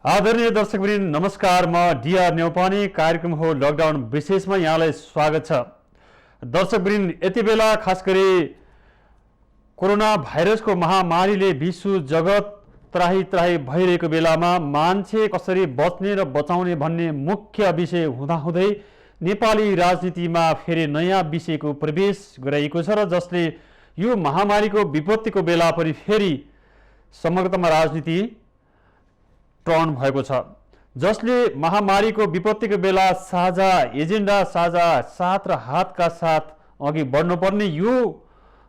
आदरणीय दर्शकवृन्द नमस्कार। म डीआर नेउपाने कार्यक्रम हो लकडाउन विशेषमा यहाँलाई स्वागत छ। दर्शकवृन्द यति बेला खास गरी कोरोना भाइरसको महामारीले विश्व जगत त्राही त्राही भइरहेको बेलामा मान्छे कसरी बच्ने र बचाउने भन्ने मुख्य विषय हुँदाहुँदै नेपाली राजनीतिमा फेरि नयाँ विषयको प्रवेश गराइएको छ र जसले यो महामारीको विपत्तिको बेला पनि फेरि समग्रमा राजनीति टर्न भएको छ, जसले महामारीको विपत्तिको बेला साझा एजेन्डा साझा साथ र हातका साथ अघि बढ्नुपर्ने यो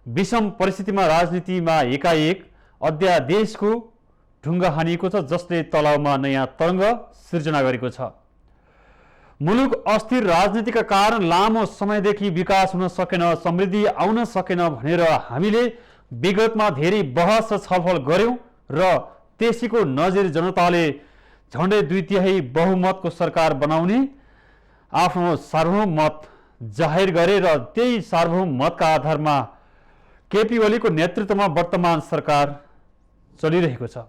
विषम परिस्थितिमा राजनीतिमा एकाएक अध्यादेशको ढुङ्गा हानिएको छ, जसले तलाउमा नयाँ तरङ्ग सिर्जना गरेको छ। मुलुक अस्थिर राजनीतिका कारण लामो समयदेखि विकास हुन सकेन, समृद्धि आउन सकेन भनेर हामीले विगतमा धेरै बहस र छलफल गर्यौं र त्यसैको नजिर जनताले झण्डै 2/3 बहुमतको सरकार बनाउने आफ्नो सार्वभौम मत जाहेर गरे र त्यही सार्वभौम मतका आधारमा केपी ओलीको नेतृत्वमा वर्तमान सरकार चलिरहेको छ।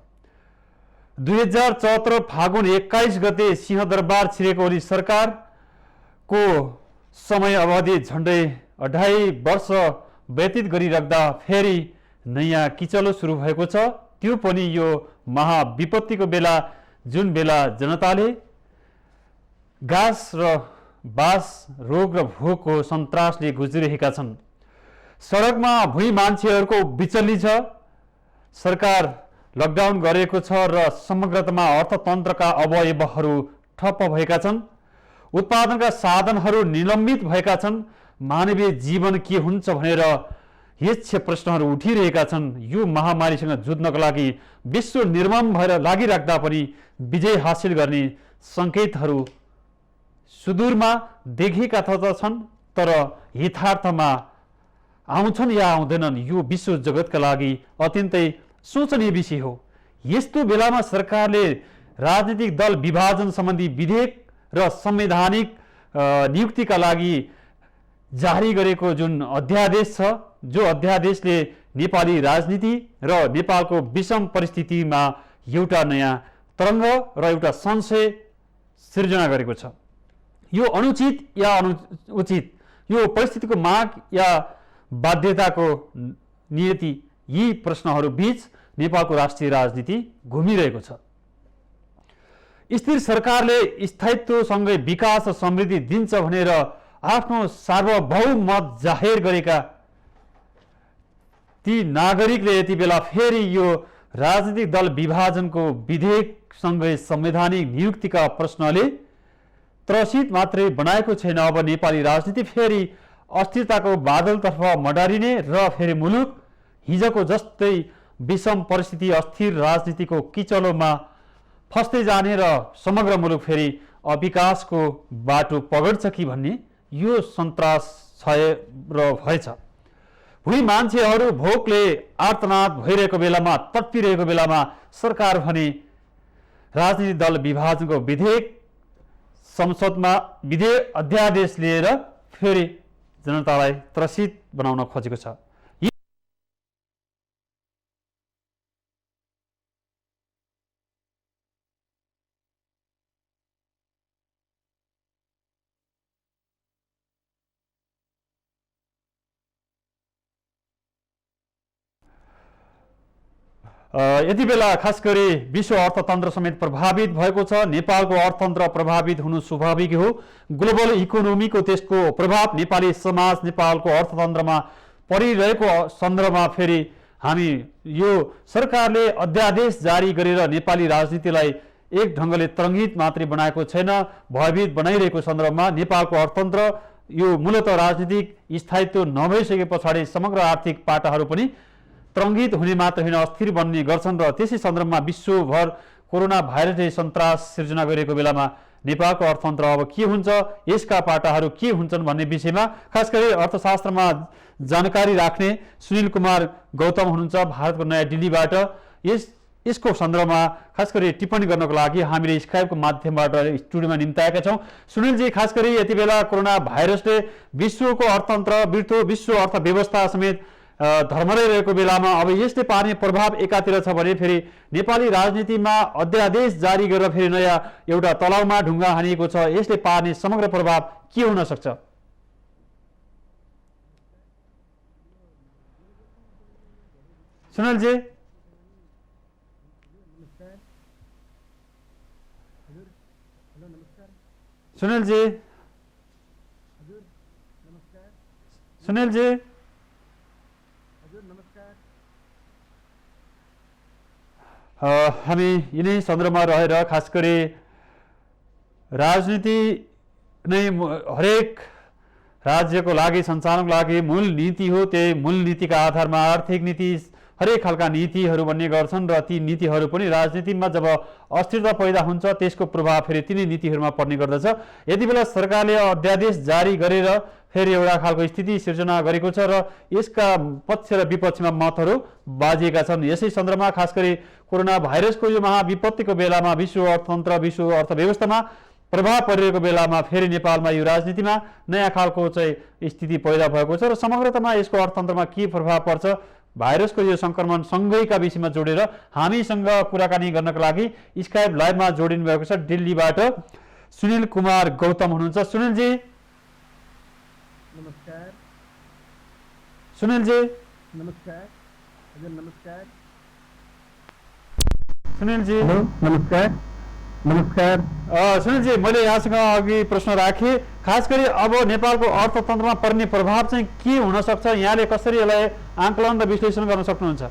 2074 फागुन 21 गते सिंहदरबार छिरेको ओली सरकारको समय अवधि झण्डै 2.5 वर्ष व्यतीत गरिराख्दा फेरि नयाँ किचलो सुरु भएको छ। त्यो पनि यो महाविपत्तिको बेला, जुन बेला जनताले गाँस र बास रोग र भोकको सन्तासले गुज्रिरहेका छन्। सडकमा भुइँ मान्छेहरूको बिचल्ली छ। सरकार लकडाउन गरेको छ र समग्रतामा अर्थतन्त्रका अवयवहरू ठप्प भएका छन्। उत्पादनका साधनहरू निलम्बित भएका छन्। मानवीय जीवन के हुन्छ भनेर यक्ष प्रश्नहरू उठिरहेका छन्। यो महामारीसँग जुझ्नको लागि विश्व निर्मम भएर लागिराख्दा पनि विजय हासिल गर्ने सङ्केतहरू सुदूरमा देखेका त छन्, तर यथार्थमा आउँछन् या आउँदैनन् यो विश्व जगतका लागि अत्यन्तै सोचनीय विषय हो। यस्तो बेलामा सरकारले राजनीतिक दल विभाजन सम्बन्धी विधेयक र संवैधानिक नियुक्तिका लागि जारी गरेको जुन अध्यादेश छ, जो अध्यादेशले नेपाली राजनीति र नेपालको विषम परिस्थितिमा एउटा नयाँ तरङ्ग र एउटा संशय सिर्जना गरेको छ। यो अनुचित या अनुचित, यो परिस्थितिको माग या बाध्यताको नियति, यी प्रश्नहरू बीच नेपालको राष्ट्रिय राजनीति घुमिरहेको छ। स्थिर सरकारले स्थायित्वसँगै विकास र समृद्धि दिन्छ भनेर आफ्नो सार्वभौम मत जाहेर गरेका ती नागरिकले यति बेला फेरि यो राजनीतिक दल विभाजनको विधेयकसँगै संवैधानिक नियुक्तिका प्रश्नले त्रसित मात्रै बनाएको छैन। अब नेपाली राजनीति फेरि अस्थिरताको बादलतर्फ मडारिने र फेरि मुलुक हिजोको जस्तै विषम परिस्थिति अस्थिर राजनीतिको किचलोमा फस्दै जाने र समग्र मुलुक फेरि अविकासको बाटो पगड्छ कि भन्ने यो सन्तास छाए र भएछ। भुइँ मान्छेहरू भोकले आर्तनाद भइरहेको बेलामा, तडपिरहेको बेलामा सरकार भने राजनीतिक दल विभाजनको विधेयक संसदमा विधेयक अध्यादेश लिएर फेरि जनतालाई त्रसित बनाउन खोजेको छ। यति बेला खास गरी विश्व अर्थतन्त्र समेत प्रभावित भएको छ। नेपालको अर्थतन्त्र प्रभावित हुनु स्वाभाविक हो। ग्लोबल इकोनोमीको त्यसको प्रभाव नेपाली समाज, नेपालको अर्थतन्त्रमा परिरहेको सन्दर्भमा फेरि हामी यो सरकारले अध्यादेश जारी गरेर नेपाली राजनीतिलाई एक ढङ्गले तरङ्गित मात्रै बनाएको छैन, भयभीत बनाइरहेको सन्दर्भमा नेपालको अर्थतन्त्र यो मूलत राजनीतिक स्थायित्व नभइसके पछाडि समग्र आर्थिक पाटाहरू पनि तरङ्गित हुने मात्र होइन, अस्थिर बन्ने गर्छन् र त्यसै सन्दर्भमा विश्वभर कोरोना भाइरसले सन्तास सिर्जना गरेको बेलामा नेपालको अर्थतन्त्र अब के हुन्छ, यसका पाटाहरू के हुन्छन् भन्ने विषयमा खास गरी अर्थशास्त्रमा जानकारी राख्ने सुनिल कुमार गौतम हुनुहुन्छ भारतको नयाँ दिल्लीबाट। यसको सन्दर्भमा खास गरी टिप्पणी गर्नको लागि हामीले स्काइपको माध्यमबाट स्टुडियोमा निम्ताएका छौँ। सुनिलजी, खास गरी यति बेला कोरोना भाइरसले विश्वको अर्थतन्त्र, विश्व अर्थव्यवस्था समेत धर्मले रहेको बेलामा अब यसले पार्ने प्रभाव एकातिर छ भने फेरि नेपाली राजनीतिमा अध्यादेश जारी गरेर फेरि नयाँ एउटा तलाउमा ढुङ्गा हानिएको छ, यसले पार्ने समग्र प्रभाव के हुन सक्छ? सुनिलजी, सुनिलजी, सुनिलजी, हामी यिनै सन्दर्भमा रहेर खास गरी राजनीति नै हरेक राज्यको लागि सञ्चालनको लागि मूल नीति हो। त्यही मूल नीतिका आधारमा आर्थिक नीति हरेक खालका नीतिहरू बन्ने गर्छन् र ती नीतिहरू पनि राजनीतिमा जब अस्थिरता पैदा हुन्छ त्यसको प्रभाव फेरि तिनै नीतिहरूमा पर्ने गर्दछ। यति बेला सरकारले अध्यादेश जारी गरेर फेरि एउटा खालको स्थिति सिर्जना गरेको छ र यसका पक्ष र विपक्षमा मतहरू बाजिएका छन्। यसै सन्दर्भमा खास गरी कोरोना भाइरसको यो महाविपत्तिको बेलामा विश्व अर्थतन्त्र, विश्व अर्थव्यवस्थामा प्रभाव परिरहेको बेलामा फेरि नेपालमा यो राजनीतिमा नयाँ खालको चाहिँ स्थिति पैदा भएको छ र समग्रतामा यसको अर्थतन्त्रमा के प्रभाव पर्छ, भाइरसको यो संक्रमण सँगैका विषयमा जोडेर हामीसँग कुराकानी गर्नको लागि स्काइप लाइभमा जोडिनु भएको छ दिल्लीबाट सुनिल कुमार गौतम हुनुहुन्छ। सुनिलजी, नमस्कार। सुनिलजी, नमस्कार। हजुर नमस्कार। सुनिलजी, नमस्कार। नमस्कार। सुनिलजी, मैले यहाँसँग अघि प्रश्न राखेँ, खास गरी अब नेपालको अर्थतन्त्रमा पर्ने प्रभाव चाहिँ के हुन सक्छ, यहाँले कसरी यसलाई आकलन र विश्लेषण गर्न सक्नुहुन्छ?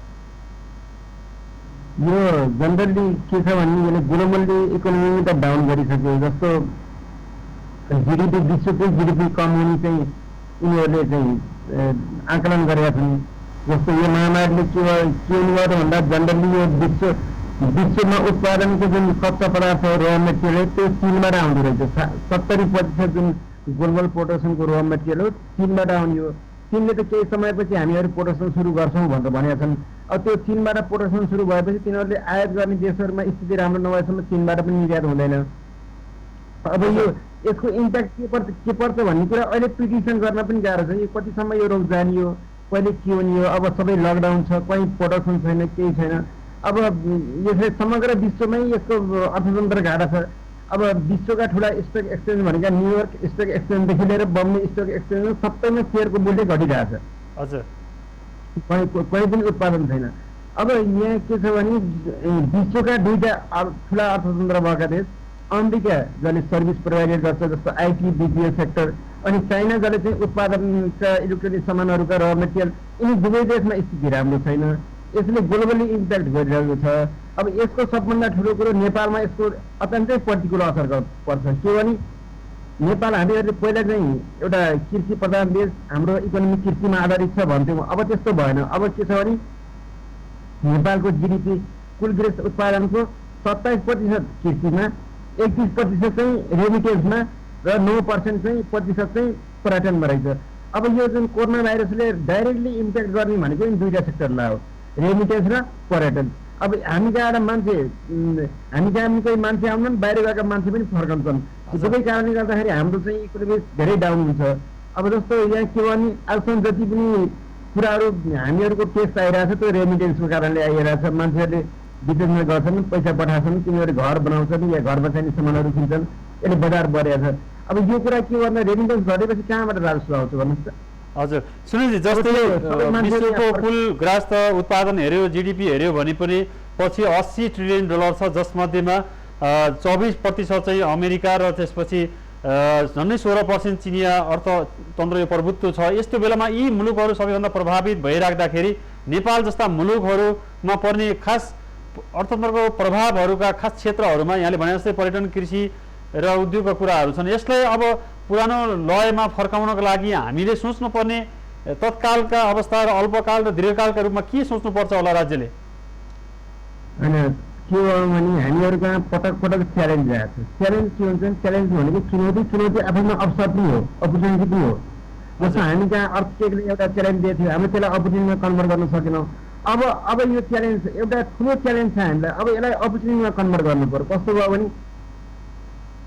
यो जनरली के छ भने यसले ग्लोबल्ली इकोनोमी त डाउन गरिसक्यो। जस्तो जिडिपी, विश्वकै जिडिपी कम हुने चाहिँ यिनीहरूले चाहिँ आकलन गरेका छन्। जस्तो यो महामारीले के हुनुभयो भन्दा जनरली यो विश्वमा उत्पादनको जुन कच्चा पदार्थ र मेटेरियल त्यो चीनबाट आउँदो रहेछ। 70% जुन ग्लोबल प्रोडक्सनको र मेटेरियल हो चीनबाट आउने हो। चीनले त केही समयपछि हामीहरू प्रोडक्सन सुरु गर्छौँ भनेर भनेका छन्। अब त्यो चीनबाट प्रोडक्सन सुरु भएपछि तिनीहरूले आयात गर्ने देशहरूमा स्थिति राम्रो नभएसम्म चीनबाट पनि निर्यात हुँदैन। अब यो यसको इम्प्याक्ट के पर्छ भन्ने कुरा अहिले प्रिडिक्सन गर्न पनि गाह्रो छ। यो कतिसम्म यो रोग जाने हो, कहिले के हुने हो। अब सबै लकडाउन छ, कहीँ प्रोडक्सन छैन, केही छैन। अब यसले समग्र विश्वमै यसको अर्थतन्त्र गाह्रो छ। अब विश्वका ठुला स्टक एक्सचेन्ज भनेका न्युयोर्क स्टक एक्सचेन्जदेखि लिएर बम्बे स्टक एक्सचेन्ज सबैमा सेयरको मूल्य घटिरहेको छ। हजुर, कहीँ पनि उत्पादन छैन। अब यहाँ के छ भने विश्वका दुईटा ठुला अर्थतन्त्र भएका देश, अमेरिका जसले सर्भिस प्रोभाइड गर्छ जस्तो आइटी, बिपिओ सेक्टर, अनि चाइना जसले चाहिँ उत्पादनका इलेक्ट्रोनिक सामानहरूका र मेटेरियल, यिनी दुवै देशमा स्थिति राम्रो छैन। यसले ग्लोबली इम्प्याक्ट गरिरहेको छ। अब यसको सबभन्दा ठुलो कुरो नेपालमा यसको अत्यन्तै प्रतिकूल असर पर्छ। के भने नेपाल हामीहरूले पहिला चाहिँ एउटा कृषि प्रधान देश, हाम्रो इकोनोमी कृषिमा आधारित छ भन्थ्यौँ। अब त्यस्तो भएन। अब के छ भने नेपालको जिडिपी कुल गृह उत्पादनको 27% कृषिमा, 31% चाहिँ रेमिटेन्समा र 9% चाहिँ पर्यटनमा रहेछ। अब यो जुन कोरोना भाइरसले डाइरेक्टली इम्प्याक्ट गर्ने भनेको दुईटा सेक्टरलाई हो, रेमिटेन्स र पर्यटन। अब हामी कहाँ कोही मान्छे आउछन्, बाहिर गएका मान्छे पनि फर्कन्छन्। दुवै कारणले गर्दाखेरि हाम्रो चाहिँ इकोनोमी धेरै डाउन हुन्छ। अब जस्तो यहाँ के भने अहिलेसम्म जति पनि कुराहरू हामीहरूको टेस्ट आइरहेको छ त्यो रेमिटेन्सको कारणले आइरहेको छ। मान्छेहरूले विदेशमा गर्छन्, पैसा पठाउँछन्, तिनीहरू घर बनाउँछन् या घरमा चाहिने सामानहरू किन्छन्, यसले बजार बढेको छ। अब यो कुरा के भन्दा रेमिटेन्स घटेपछि कहाँबाट राजस्व आउँछ भन्नुहोस् त? हजुर सुनिलजी, जस्तै विश्वको कुल ग्राहस्थ उत्पादन हेऱ्यो, जिडिपी हेऱ्यो भने पनि पछि $80 ट्रिलियन छ, जसमध्येमा 24% चाहिँ अमेरिका र त्यसपछि झन्डै 16% चिनिया अर्थतन्त्र यो प्रभुत्व छ। यस्तो बेलामा यी मुलुकहरू सबैभन्दा प्रभावित भइराख्दाखेरि नेपाल जस्ता मुलुकहरूमा पर्ने खास अर्थतन्त्रको प्रभावहरूका खास क्षेत्रहरूमा यहाँले भने जस्तै पर्यटन, कृषि र उद्योगका कुराहरू छन्। यसलाई अब पुरानो लयमा फर्काउनको लागि हामीले सोच्नुपर्ने तत्कालका अवस्था र अल्पकाल र दीर्घकालका रूपमा के सोच्नुपर्छ होला राज्यले? होइन, के हो भने हामीहरू कहाँ पटक पटक च्यालेन्ज आएको छ। च्यालेन्ज के हुन्छ? च्यालेन्ज भनेको चुनौती आफैमा अवसर पनि हो, अपर्च्युनिटी पनि हो। जस्तो हामी कहाँ अर्थक्वेकले एउटा च्यालेन्ज दिएको थियो, हामीले त्यसलाई अपर्च्युनिटीमा कन्भर्ट गर्न सकेनौँ। अब यो च्यालेन्ज एउटा ठुलो च्यालेन्ज छ हामीलाई। अब यसलाई अपर्च्युनिटीमा कन्भर्ट गर्नु पर्यो। कस्तो भयो भने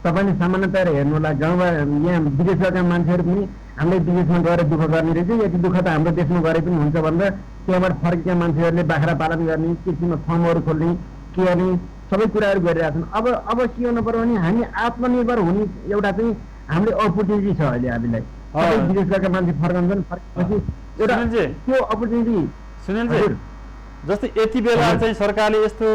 तपाईँले सामान्यतया हेर्नु होला, गाउँमा यहाँ विदेश गएका मान्छेहरू पनि हामीले विदेशमा गएर दुःख गर्ने रहेछ, यति दुःख त हाम्रो देशमा गरे पनि हुन्छ भनेर त्यहाँबाट फर्केका मान्छेहरूले बाख्रा पालन गर्ने, कृषिमा फर्महरू खोल्ने, के गर्ने सबै कुराहरू गरिरहेका छन्। अब के हुनु पर्यो भने हामी आत्मनिर्भर हुने एउटा चाहिँ हामीले अपर्च्युनिटी छ अहिले हामीलाई। सबै विदेश गएका मान्छे फर्कन्छन्, फर्केपछि एउटा त्यो अपर्च्युनिटी। सुनिलजी, जस्तै यति बेला चाहिँ सरकारले यस्तो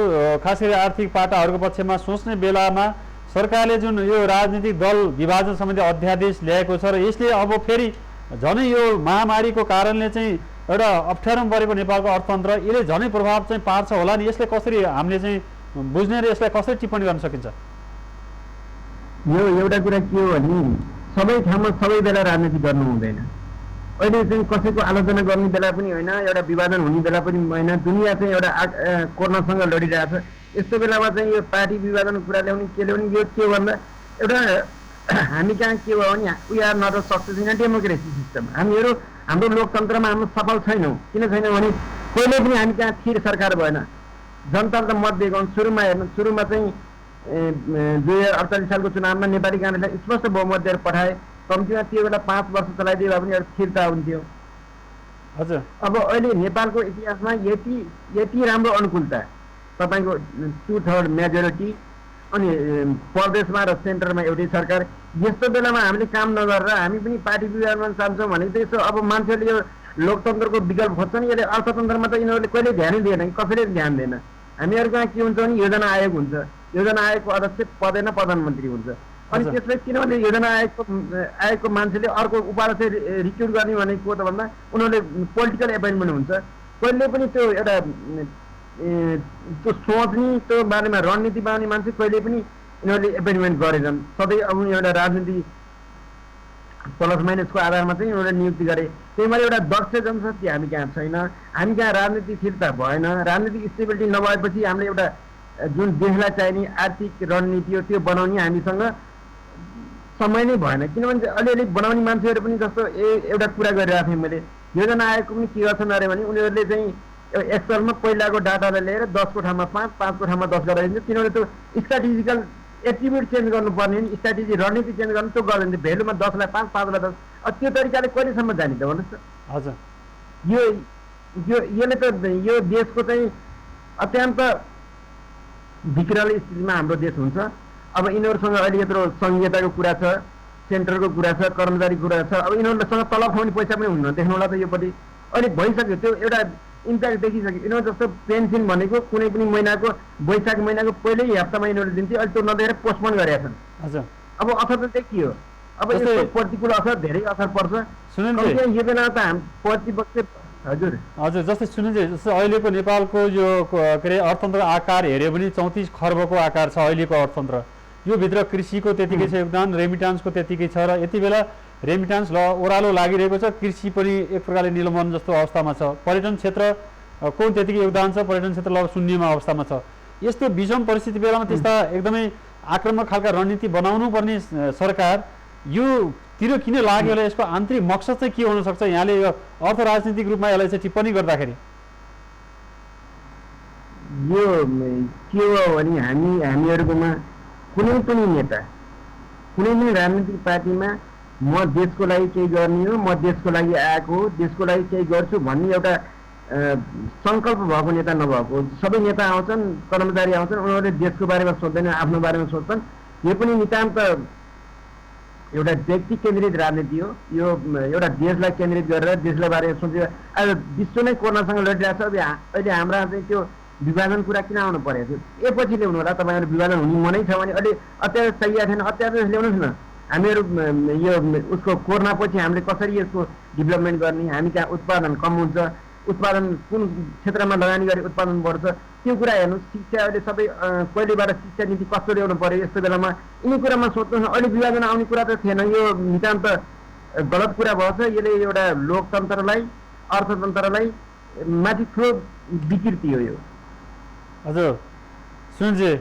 खास गरी आर्थिक पाटाहरूको पक्षमा सोच्ने बेलामा सरकारले जुन यो राजनीतिक दल विभाजन सम्बन्धी अध्यादेश ल्याएको छ र यसले अब फेरि झनै यो महामारीको कारणले चाहिँ एउटा अप्ठ्यारोमा परेको नेपालको अर्थतन्त्र यसले झनै प्रभाव चाहिँ पार्छ होला नि। यसले कसरी हामीले चाहिँ बुझ्ने र यसलाई कसरी टिप्पणी गर्न सकिन्छ? यो एउटा कुरा के हो भने सबै ठाउँमा सबै बेला राजनीति गर्नु हुँदैन। अहिले चाहिँ कसैको आलोचना गर्ने बेला पनि होइन, एउटा विभाजन हुने बेला पनि होइन। दुनियाँ चाहिँ एउटा कोरोनासँग लडिरहेछ। यस्तो बेलामा चाहिँ यो पार्टी विभाजनको कुरा ल्याउने के ल्याउने, यो के भन्दा एउटा हामी कहाँ के हो भने we are not a success in democracy system. हाम्रो लोकतन्त्रमा हामी सफल छैनौँ। किन छैनौँ भने कहिले पनि हामी कहाँ स्थिर सरकार भएन। जनताले त मत दिएको सुरुमा हेर्नु, सुरुमा चाहिँ 2048 सालको चुनावमा नेपाली काङ्ग्रेसलाई स्पष्ट बहुमत दिएर पठाए। कम्तीमा त्यो बेला 5 वर्ष चलाइदिए भए पनि एउटा स्थिरता हुन्थ्यो। हजुर, अब अहिले नेपालको इतिहासमा यति राम्रो अनुकूलता, तपाईँको 2/3 मेजोरिटी, अनि प्रदेशमा र सेन्टरमा एउटै सरकार, यस्तो बेलामा हामीले काम नगरेर हामी पनि पार्टी विभाजन चाहन्छौँ भने त यसो अब मान्छेहरूले यो लोकतन्त्रको विकल्प खोज्छन्। यसले अर्थतन्त्रमा त यिनीहरूले कहिल्यै ध्यानै दिएन, कसैले ध्यान दिएन। हामीहरू कहाँ के हुन्छ भने योजना आयोग हुन्छ, योजना आयोगको अध्यक्ष पदेन प्रधानमन्त्री हुन्छ। अनि त्यसलाई किनभने योजना आयोगको मान्छेले अर्को उपाध्यक्ष रिक्रुट गर्ने भनेको त भन्दा उनीहरूले पोलिटिकल एपोइन्टमेन्ट हुन्छ। कहिले पनि त्यो एउटा त्यो सोच्ने, त्यो बारेमा रणनीति बनाउने मान्छे कहिले पनि यिनीहरूले एपोइन्टमेन्ट गरेनन्। सधैँ अब एउटा राजनीति प्लस माइनसको आधारमा चाहिँ यिनीहरूले नियुक्ति गरे। त्यही भएर एउटा दक्ष जनशक्ति हामी कहाँ छैन, हामी कहाँ राजनीतिक स्थिरता भएन। राजनीतिक स्टेबिलिटी नभएपछि हामीले एउटा जुन देशलाई चाहिने आर्थिक रणनीति हो त्यो बनाउने हामीसँग समय नै भएन। किनभने अलिअलि बनाउने मान्छेहरू पनि जस्तो एउटा कुरा गरिरहेको थिएँ मैले, योजना आयोगको पनि के गर्छन् अरे भने उनीहरूले चाहिँ एक्सलमा पहिलाको डाटालाई लिएर 10 को ठाउँमा 5, 5 को ठाउँमा 10 गरेर दिन्छ। तिनीहरूले त्यो स्ट्राटेजिकल एट्रिब्युट चेन्ज गर्नुपर्ने, स्ट्राटेजी रणनीति चेन्ज गर्नु त्यो गर्दैन। भेल्युमा 10 लाई 5, 5 लाई 10, त्यो तरिकाले कहिलेसम्म जाने त भन्नुहोस् त? हजुर, यसले त यो देशको चाहिँ अत्यन्त विकराल स्थितिमा हाम्रो देश हुन्छ। अब यिनीहरूसँग अहिले यत्रो सङ्घीयताको कुरा छ, सेन्टरको कुरा छ, कर्मचारी कुरा छ। अब यिनीहरूसँग तलब खुवाउने पैसा पनि हुन्न, देख्नु होला त योपट्टि अहिले भइसक्यो। त्यो एउटा इम्प्याक्ट देखिसक्यो। यिनीहरू जस्तो पेन्सन भनेको कुनै पनि महिनाको वैशाख महिनाको पहिल्यै हप्तामा यिनीहरूले दिन्थे, अहिले त्यो नदिएर पोस्टपोन गरेका छन्। हजुर, अब असर त देखियो। अब यसको प्रतिकूल असर धेरै असर पर्छ। यो बेला त हामी प्रतिपक्ष हजुर हजुर जस्तै सुनिन्छ, जस्तै अहिलेको नेपालको यो के अरे अर्थतन्त्र आकार हेऱ्यो भने 34 खर्बको आकार छ अहिलेको अर्थतन्त्र। यो भित्र कृषिको त्यतिकै छ योगदान, रेमिटान्सको त्यतिकै छ, र यति बेला रेमिटान्स ओह्रालो लागिरहेको छ, कृषि पनि एक प्रकारले निलम्बन जस्तो अवस्थामा छ, पर्यटन क्षेत्रको त्यतिकै योगदान छ, पर्यटन क्षेत्र लगभग शून्यमा अवस्थामा छ। यस्तो विषम परिस्थिति बेलामा त्यस्ता एकदमै आक्रामक खालका रणनीति बनाउनु पर्ने सरकार योतिर किन लाग्यो होला? यसको आन्तरिक मकसद चाहिँ के हुनसक्छ? यहाँले यो अर्थ राजनीतिक रूपमा यसलाई चाहिँ टिप्पणी गर्दाखेरि यो के हो भने हामीहरूकोमा कुनै पनि नेता, कुनै पनि राजनीतिक पार्टीमा म देशको लागि केही गर्ने हो, म देशको लागि आएको हो, देशको लागि केही गर्छु भन्ने एउटा सङ्कल्प भएको नेता नभएको। सबै नेता आउँछन्, कर्मचारी आउँछन्, उनीहरूले देशको बारेमा सोच्दैनन्, आफ्नो बारेमा सोच्छन्। यो पनि नितान्त एउटा व्यक्ति केन्द्रित राजनीति हो। यो एउटा देशलाई केन्द्रित गरेर देशलाई बारेमा सोचेर आज विश्व नै कोरोनासँग लडिरहेको छ। अहिले हाम्रा चाहिँ त्यो विभाजन कुरा किन आउनु परेको थियो? ए पछि ल्याउनु होला। तपाईँहरू विभाजन हुने मनै छ भने अहिले अत्याचार चाहिएको छैन, अत्याचार ल्याउनुहोस् न। हामीहरू यो उसको कोरोना पछि हामीले कसरी यसको डेभलपमेन्ट गर्ने, हामी कहाँ उत्पादन कम हुन्छ, उत्पादन कुन क्षेत्रमा लगानी गरी उत्पादन बढ्छ, त्यो कुरा हेर्नुहोस्। शिक्षा अहिले सबै कहिलेबाट शिक्षा नीति कस्तो ल्याउनु पर्यो यस्तो बेलामा यिनी कुरामा सोध्नुहोस् न। अहिले विभाजन आउने कुरा त थिएन। यो नितान्त गलत कुरा भएछ। यसले एउटा लोकतन्त्रलाई, अर्थतन्त्रलाई माथि ठुलो विकृति हो यो। हजुर सुनिलजी,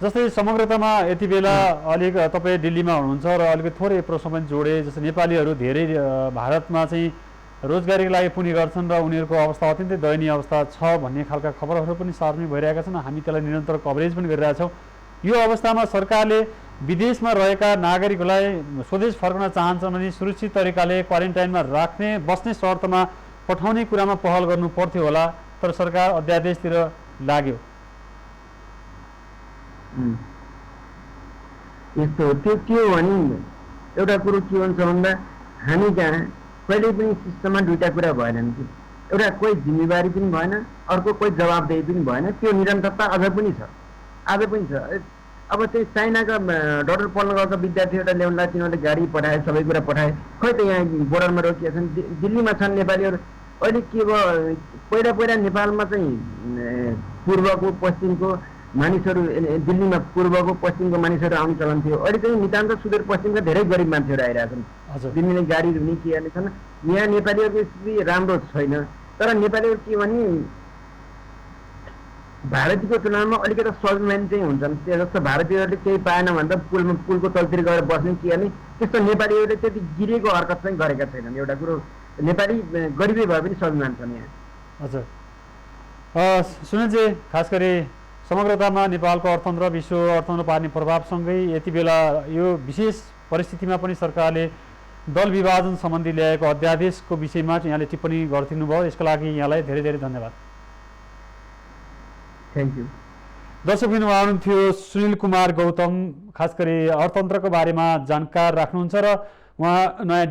जस्तै समग्रतामा यति बेला अलिक तपाईँ दिल्लीमा हुनुहुन्छ र अलिकति थोरै प्रश्न पनि जोडे, जस्तै नेपालीहरू धेरै भारतमा चाहिँ रोजगारीको लागि पुनि गर्छन् र उनीहरूको अवस्था अत्यन्तै दयनीय अवस्था छ भन्ने खालका खबरहरू पनि सार्वजनिक भइरहेका छन्। हामी त्यसलाई निरन्तर कभरेज पनि गरिरहेछौँ। यो अवस्थामा सरकारले विदेशमा रहेका नागरिकलाई स्वदेश फर्कन चाहन्छन् भने सुरक्षित तरिकाले क्वारेन्टाइनमा राख्ने बस्ने शर्तमा पठाउने कुरामा पहल गर्नु पर्थ्यो होला, तर सरकार अध्यादेशतिर लाग्यो। यस्तो हो। त्यो के हो भने एउटा कुरो के हुन्छ भन्दा हामी कहाँ कहिले पनि सिस्टममा दुईटा कुरा भएन कि एउटा कोही जिम्मेवारी पनि भएन, अर्को कोही जवाबदेही पनि भएन। त्यो निरन्तरता अझ पनि छ, आज पनि छ। अब त्यही चाइनाका डक्टर पढ्न गएको विद्यार्थीहरूलाई ल्याउनलाई तिनीहरूले गाडी पठाए, सबै कुरा पठाए, खै त यहाँ बोर्डरमा रोकिएका छन्। दिल्लीमा छन् नेपालीहरू। अहिले के भयो, पहिला नेपालमा चाहिँ पूर्वको पश्चिमको मानिसहरू, दिल्लीमा पूर्वको पश्चिमको मानिसहरू आउने चलन थियो। अहिले चाहिँ नितान्त सुदूरपश्चिमका धेरै गरिब मान्छेहरू आइरहेछन्। दिल्लीले गाडी हुने के गर्ने छन्। यहाँ नेपालीहरूको स्थिति राम्रो छैन। तर नेपालीहरू के भने भारतीयको तुलनामा अलिकति स्वाभिमानी चाहिँ हुन्छन्। त्यो जस्तो भारतीयहरूले केही पाएन भन्दा पुलको तलतिर गएर बस्ने के गर्ने, त्यस्तो नेपालीहरूले त्यति गिरेको हरकत चाहिँ गरेका छैनन्। एउटा कुरो नेपाली गरिबै भए पनि स्वाभिमान छन् यहाँ। हजुर सुनिलजी, खास गरी समग्रतामा नेपालको अर्थतन्त्र विश्व अर्थतन्त्र पार्ने प्रभावसँगै यति बेला यो विशेष परिस्थितिमा पनि सरकारले दल विभाजन सम्बन्धी ल्याएको अध्यादेशको विषयमा यहाँले टिप्पणी गरिदिनु भयो। यसको लागि यहाँलाई धेरै धेरै धन्यवाद। Thank you. दर्शकबिन हुनुहुन्थ्यो सुनिल कुमार गौतम, खास गरी अर्थतन्त्रको बारेमा जानकार राख्नुहुन्छ र उहाँ नयाँ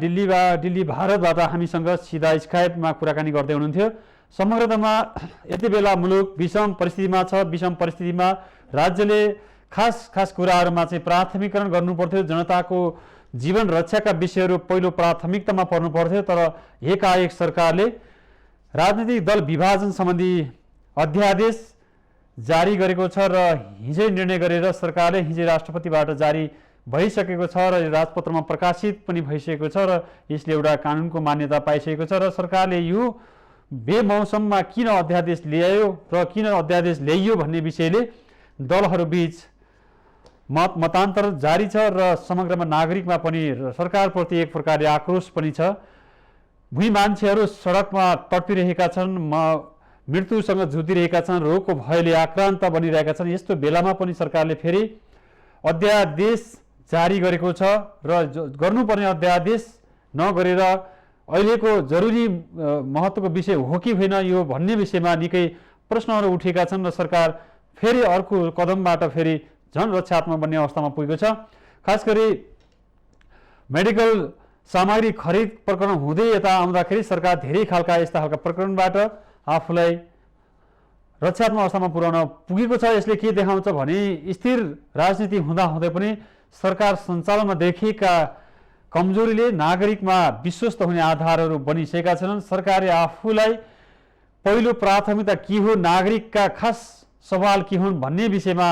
दिल्ली भारतबाट हामीसँग सिधा स्काइपमा कुराकानी गर्दै हुनुहुन्थ्यो। समग्रतामा यति बेला मुलुक विषम परिस्थितिमा छ। विषम परिस्थितिमा राज्यले खास कुराहरूमा चाहिँ प्राथमिकरण गर्नुपर्थ्यो। जनताको जीवन रक्षाका विषयहरू पहिलो प्राथमिकतामा पर्नु पर्थ्यो। तर एकाएक सरकारले राजनीतिक दल विभाजन सम्बन्धी अध्यादेश जारी गरेको छ र हिजै निर्णय गरेर सरकारले हिजै राष्ट्रपतिबाट जारी भइसकेको छ र राजपत्रमा प्रकाशित पनि भइसकेको छ र यसले एउटा कानुनको मान्यता पाइसकेको छ। र सरकारले यो बेमौसममा किन अध्यादेश ल्यायो र किन अध्यादेश ल्याइयो भन्ने विषयले दलहरूबीच मतान्तर जारी छ र समग्रमा नागरिकमा पनि सरकारप्रति एक प्रकारले आक्रोश पनि छ। भुइँ मान्छेहरू सडकमा तडपिरहेका छन्, मृत्युसँग जुधिरहेका छन्, रोगको भयले आक्रान्त बनिरहेका छन्। यस्तो बेलामा पनि सरकारले फेरि अध्यादेश जारी गरेको छ र गर्नुपर्ने अध्यादेश नगरेर अहिलेको जरुरी महत्त्वको विषय हो कि होइन यो भन्ने विषयमा निकै प्रश्नहरू उठेका छन् र सरकार फेरि अर्को कदमबाट फेरि झन रक्षात्मक बन्ने अवस्थामा पुगेको छ। खास गरी मेडिकल सामग्री खरिद प्रकरण हुँदै यता आउँदाखेरि सरकार धेरै यस्ता खालका प्रकरणबाट आफूलाई रक्षात्मक अवस्थामा पुर्याउन पुगेको छ। यसले के देखाउँछ भने स्थिर राजनीति हुँदाहुँदै पनि सरकार सञ्चालनमा देखिएका कमजोरीले नागरिकमा विश्वस्त हुने आधारहरू बनिसकेका छन्। सरकारले आफूलाई पहिलो प्राथमिकता के हो, नागरिकका खास सवाल के हुन् भन्ने विषयमा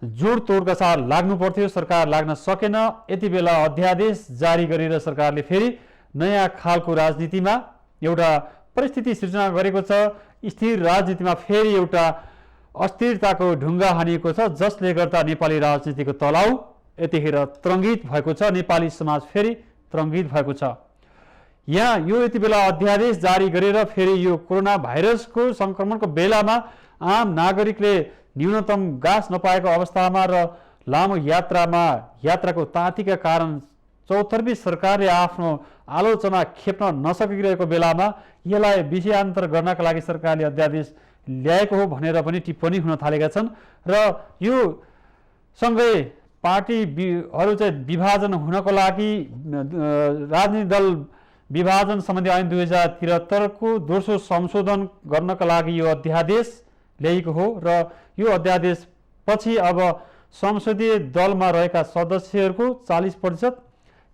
जोडतोडका साथ लाग्नु पर्थ्यो। सरकार लाग्न सकेन। यति बेला अध्यादेश जारी गरेर सरकारले फेरि नयाँ खालको राजनीतिमा एउटा परिस्थिति सिर्जना गरेको छ। स्थिर राजनीतिमा फेरि एउटा अस्थिरताको ढुङ्गा हानिएको छ, जसले गर्दा नेपाली राजनीतिको तलाउ यतिखेर तरङ्गित भएको छ। नेपाली समाज फेरि तरङ्गित भएको छ। यहाँ यो यति बेला अध्यादेश जारी गरेर फेरि यो कोरोना भाइरसको सङ्क्रमणको बेलामा आम नागरिकले न्यूनतम गाँस नपाएको अवस्थामा र लामो यात्राको तातीका कारण चौतर्फी सरकारले आफ्नो आलोचना खेप्न नसकिरहेको बेलामा यसलाई विषयान्तर गर्नका लागि सरकारले अध्यादेश ल्याएको हो भनेर पनि टिप्पणी हुन थालेका छन्। र यो सँगै पार्टीहरू चाहिँ विभाजन हुनको लागि राजनीतिक दल विभाजन सम्बन्धी ऐन 2073 को दोस्रो संशोधन गर्नका लागि यो अध्यादेश ल्याएको हो र यो अध्यादेश पछि अब संसदीय दलमा रहेका सदस्यहरूको 40%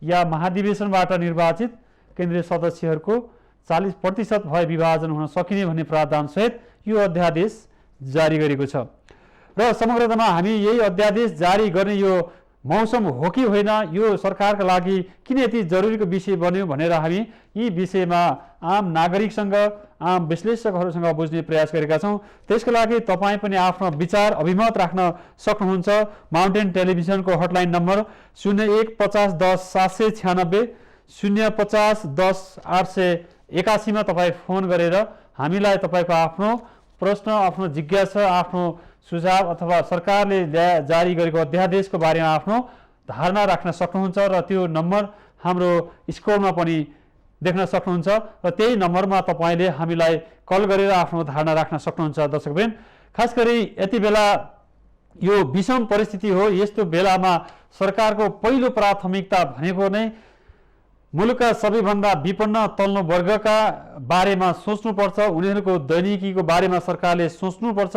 या महाधिवेशनबाट निर्वाचित केन्द्रीय सदस्यहरूको 40% भए विभाजन हुन सकिने भन्ने प्रावधानसहित यो अध्यादेश जारी गरेको छ। र समग्रतामा हामी यही अध्यादेश जारी गर्ने यो मौसम हो कि होइन, यो सरकारका लागि किन यति जरुरीको विषय बन्यो भनेर हामी यी विषयमा आम नागरिकसँग आम विश्लेषकहरूसँग बुझ्ने प्रयास गरेका छौँ। त्यसको लागि तपाईँ पनि आफ्नो विचार अभिमत राख्न सक्नुहुन्छ। माउन्टेन टेलिभिजनको हटलाइन नम्बर 015010 796 05010 881 मा तपाईँ फोन गरेर हामीलाई तपाईँको आफ्नो प्रश्न, आफ्नो जिज्ञासा, आफ्नो सुझाव अथवा सरकारले जारी गरेको अध्यादेशको बारेमा आफ्नो धारणा राख्न सक्नुहुन्छ र त्यो नम्बर हाम्रो स्क्रोलमा पनि देख्न सक्नुहुन्छ र त्यही नम्बरमा तपाईँले हामीलाई कल गरेर आफ्नो धारणा राख्न सक्नुहुन्छ। दर्शकवृन्द, खास गरी यति बेला यो विषम परिस्थिति हो। यस्तो बेलामा सरकारको पहिलो प्राथमिकता भनेको नै मुलुकका सबैभन्दा विपन्न तल्लो वर्गका बारेमा सोच्नुपर्छ, उनीहरूको दैनिकीको बारेमा सरकारले सोच्नुपर्छ,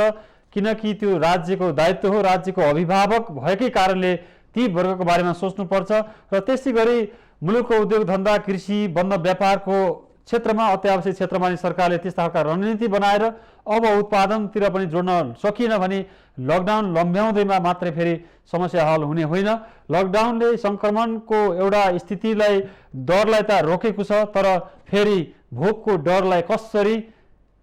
किनकि त्यो राज्यको दायित्व हो। राज्यको अभिभावक भएकै कारणले ती वर्गको बारेमा सोच्नुपर्छ र त्यसै गरी मुलुकको उद्योग धन्दा, कृषि, बन्द व्यापारको क्षेत्रमा, अत्यावश्यक क्षेत्रमा नि सरकारले त्यस्ता खालका रणनीति बनाएर अब उत्पादनतिर पनि जोड्न सकिएन भने लकडाउन लम्ब्याउँदैमा मात्रै फेरि समस्या हल हुने होइन। लकडाउनले सङ्क्रमणको एउटा स्थितिलाई, डरलाई त रोकेको छ, तर फेरि भोकको डरलाई कसरी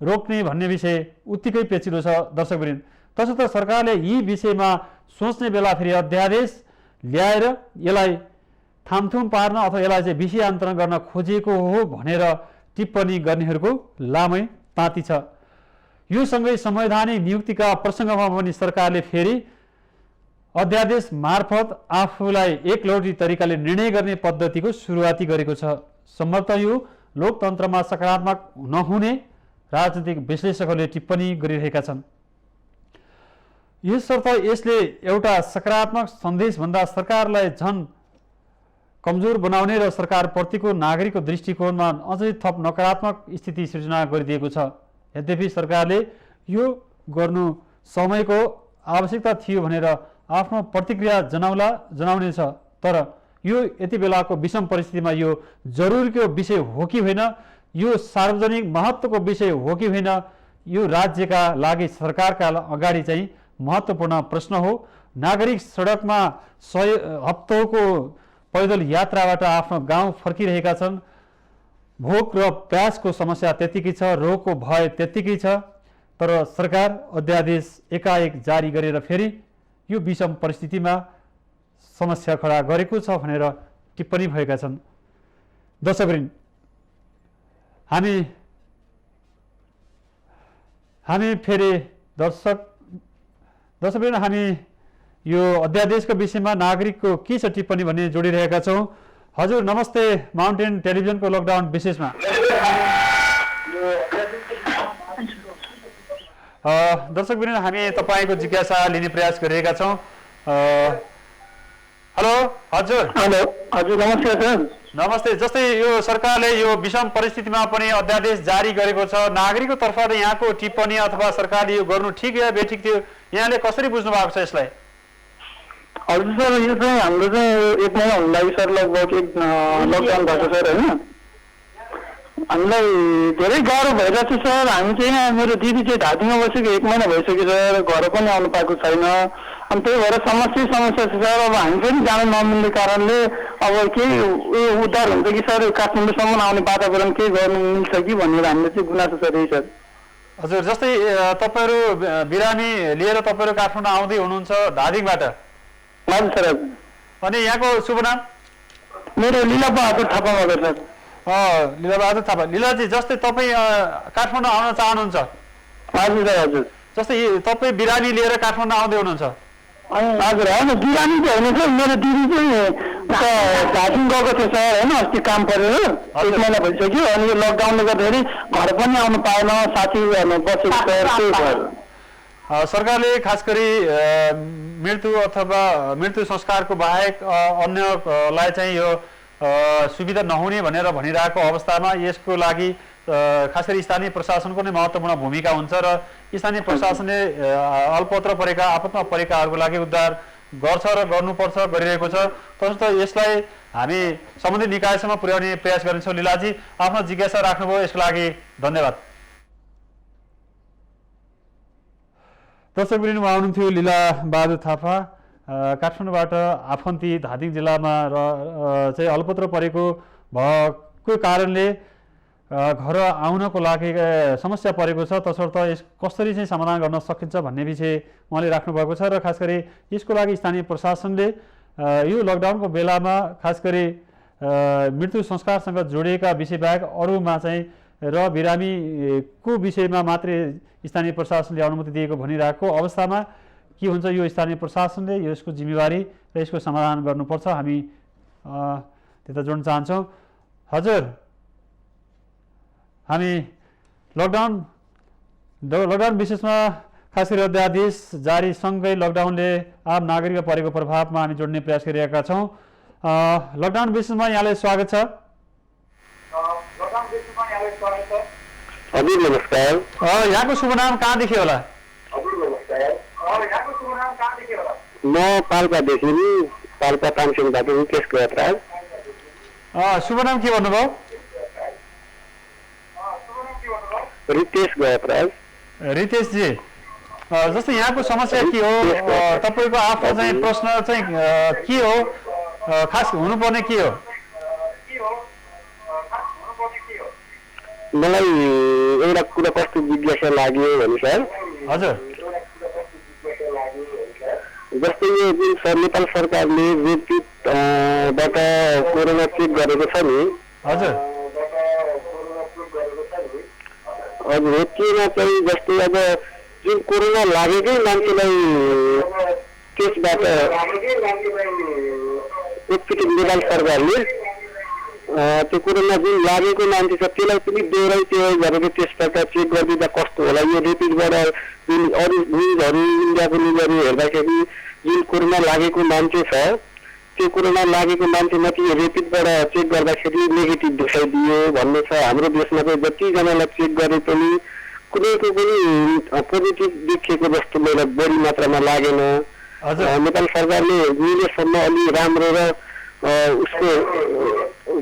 रोक्ने भन्ने विषय उत्तिकै पेचिलो छ। दर्शकवृन्द, तसर्थ सरकारले यी विषयमा सोच्ने बेला फेरि अध्यादेश ल्याएर यसलाई थामथुम पार्न अथवा यसलाई चाहिँ विषयान्तरण गर्न खोजिएको हो भनेर टिप्पणी गर्नेहरूको लामै ताती छ। यो सँगै संवैधानिक नियुक्तिका प्रसङ्गमा पनि सरकारले फेरि अध्यादेश मार्फत आफूलाई एकलौटी तरिकाले निर्णय गर्ने पद्धतिको सुरुवाती गरेको छ। सम्भवतः यो लोकतन्त्रमा सकारात्मक नहुने राजनीतिक विश्लेषकहरूले टिप्पणी गरिरहेका छन्। यसर्थ यसले एउटा सकारात्मक सन्देशभन्दा सरकारलाई झन् कमजोर बनाउने र सरकारप्रतिको नागरिकको दृष्टिकोणमा अझै थप नकारात्मक स्थिति सिर्जना गरिदिएको छ। यद्यपि सरकारले यो गर्नु समयको आवश्यकता थियो भनेर आफ्नो प्रतिक्रिया जनाउनेछ, तर यो यति बेलाको विषम परिस्थितिमा यो जरुरीको विषय हो कि होइन, यो सार्वजनिक महत्त्वको विषय हो कि होइन, यो राज्यका लागि, सरकारका अगाडि चाहिँ महत्त्वपूर्ण प्रश्न हो। नागरिक सडकमा हप्तौँको पैदल यात्राबाट आफ्नो गाउँ फर्किरहेका छन्। भोक र प्यासको समस्या त्यत्तिकै छ, रोगको भय त्यत्तिकै छ, तर सरकार अध्यादेश एकाएक जारी गरेर फेरि यो विषम परिस्थितिमा समस्या खडा गरेको छ भनेर टिप्पणी भएका छन्। दर्शकवृन्द, हामी फेरि दर्शकवृन्द हामी यो अध्यादेशको विषयमा नागरिकको के छ टिप्पणी भन्ने जोडिरहेका छौँ। हजुर नमस्ते, माउन्टेन टेलिभिजनको लकडाउन विशेषमा दर्शकवृन्द हामी तपाईँको जिज्ञासा लिने प्रयास गरिरहेका छौँ। हेलो हजुर। हेलो हजुर, नमस्कार सर। नमस्ते। जस्तै यो सरकारले यो विषम परिस्थितिमा पनि अध्यादेश जारी गरेको छ, नागरिकको तर्फबाट यहाँको टिप्पणी अथवा सरकारले यो गर्नु ठिक या बेठिक थियो, यहाँले कसरी बुझ्नु भएको छ यसलाई? हजुर सर, यो चाहिँ हाम्रो चाहिँ 1 महिना हुन लागि सर, लगभग लकडाउन भएको सर होइन। हामीलाई धेरै गाह्रो भइरहेको छ सर। हामी चाहिँ यहाँ, मेरो दिदी चाहिँ धादिङमा बसेको 1 महिना भइसक्यो सर, घर पनि आउनु पाएको छैन। अनि त्यही भएर समस्या छ सर। अब हामी पनि जान नमिल्ने कारणले अब केही उद्धार हुन्छ कि सर, काठमाडौँसम्म आउने वातावरण केही गर्नु मिल्छ कि भनेर हामीले चाहिँ गुनासो छ यही सर। हजुर, जस्तै तपाईँहरू बिरामी लिएर तपाईँहरू काठमाडौँ आउँदै हुनुहुन्छ धादिङबाट? हजुर सर। अनि यहाँको शुभ नाम? मेरो लीलाबहादुर थापा मगर सर। लीलाबहादुर थापा। लीलाजी, जस्तै तपाईँ काठमाडौँ आउन चाहनुहुन्छ? हजुर सर। हजुर, जस्तै तपाईँ बिरामी लिएर काठमाडौँ आउँदै हुनुहुन्छ? हजुर होइन, बिरामी चाहिँ होइन सर, मेरो दिदी चाहिँ धादिङ गएको थियो सर होइन, अस्ति काम परेर 1 महिना भइसक्यो। अनि यो लकडाउनले गर्दाखेरि घर पनि आउनु पाएन, साथीहरू बसेको सर, त्यही भएर सरकारले खास गरी मृत्यु अथवा मृत्यु संस्कारको बाहेक अन्यलाई चाहिँ यो सुविधा नहुने भनेर भनिरहेको अवस्थामा यसको लागि खास गरी स्थानीय प्रशासनको नै महत्त्वपूर्ण भूमिका हुन्छ र स्थानीय प्रशासनले अल्पत्र परेका, आपतमा परेकाहरूको लागि उद्धार गर्छ र गर्नुपर्छ, गरिरहेको छ। तसर्थ यसलाई हामी सम्बन्धित निकायसम्म पुर्याउने प्रयास गर्नेछौँ। लीलाजी, आफ्नो जिज्ञासा राख्नुभयो, यसको लागि धन्यवाद। दर्शकवृन्द, उहाँ हुनुहुन्थ्यो लीलाबहादुर थापा, काठमाडौँबाट आफन्ती धादिङ जिल्लामा र चाहिँ अल्पत्र परेको भएको कारणले घर आउनको लागि समस्या परेको छ। तसर्थ यस कसरी चाहिँ समाधान गर्न सकिन्छ भन्ने विषय उहाँले राख्नुभएको छ र खास गरी यसको लागि स्थानीय प्रशासनले यो लकडाउनको बेलामा खास गरी मृत्यु संस्कारसँग जोडिएका विषय बाहेक अरूमा चाहिँ र बिरामीको विषयमा मात्रै स्थानीय प्रशासनले अनुमति दिएको भनिरहेको अवस्थामा के हुन्छ, यो स्थानीय प्रशासनले यसको जिम्मेवारी र यसको समाधान गर्नुपर्छ। हामी त्यता जोड्न चाहन्छौँ। हजुर, हामी लकडाउन विशेषमा खास गरी अध्यादेश जारी सँगै लकडाउनले आम नागरिकमा परेको प्रभावमा हामी जोड्ने प्रयास गरिरहेका छौँ। लकडाउन विशेषमा यहाँलाई स्वागत छ। हजुर नमस्कार। यहाँको शुभ नाम कहाँदेखि होला? म पाल्पादेखि नि, पाल्पा तामसिङबाट रितेश गयत्राज। शुभ नाम के भन्नुभयो? रितेश गयत्राज। रितेशजी, जस्तै यहाँको समस्या के हो, तपाईँको आफ्नो चाहिँ प्रश्न चाहिँ के हो, खास हुनुपर्ने के हो? मलाई एउटा कुरा कस्तो जिज्ञासा लाग्यो भने सर, हजुर, जस्तै यो जुन नेपाल सरकारले रेपिडबाट कोरोना चेक गरेको छ नि, हजुर, हजुर त्योमा चाहिँ जस्तै अब जुन कोरोना लागेकै मान्छेलाई त्यसबाट एकचोटि नेपाल सरकारले त्यो कोरोना जुन लागेको मान्छे छ त्यसलाई पनि दोहोऱ्याइ गरेर त्यसबाट चेक गरिदिँदा कस्तो होला? यो रेपिडबाट जुन अरू न्युजहरू इन्डियाको न्युजहरू हेर्दाखेरि जुन कोरोना लागेको मान्छे छ त्यो कोरोना लागेको मान्छे माथि रेपिडबाट चेक गर्दाखेरि नेगेटिभ देखाइदियो भन्ने छ। हाम्रो देशमा चाहिँ जतिजनालाई चेक गरे पनि कुनैको पनि पोजिटिभ देखिएको जस्तो मलाई बढी मात्रामा लागेन। नेपाल सरकारले यहिलेसम्म अलि राम्रो र उसको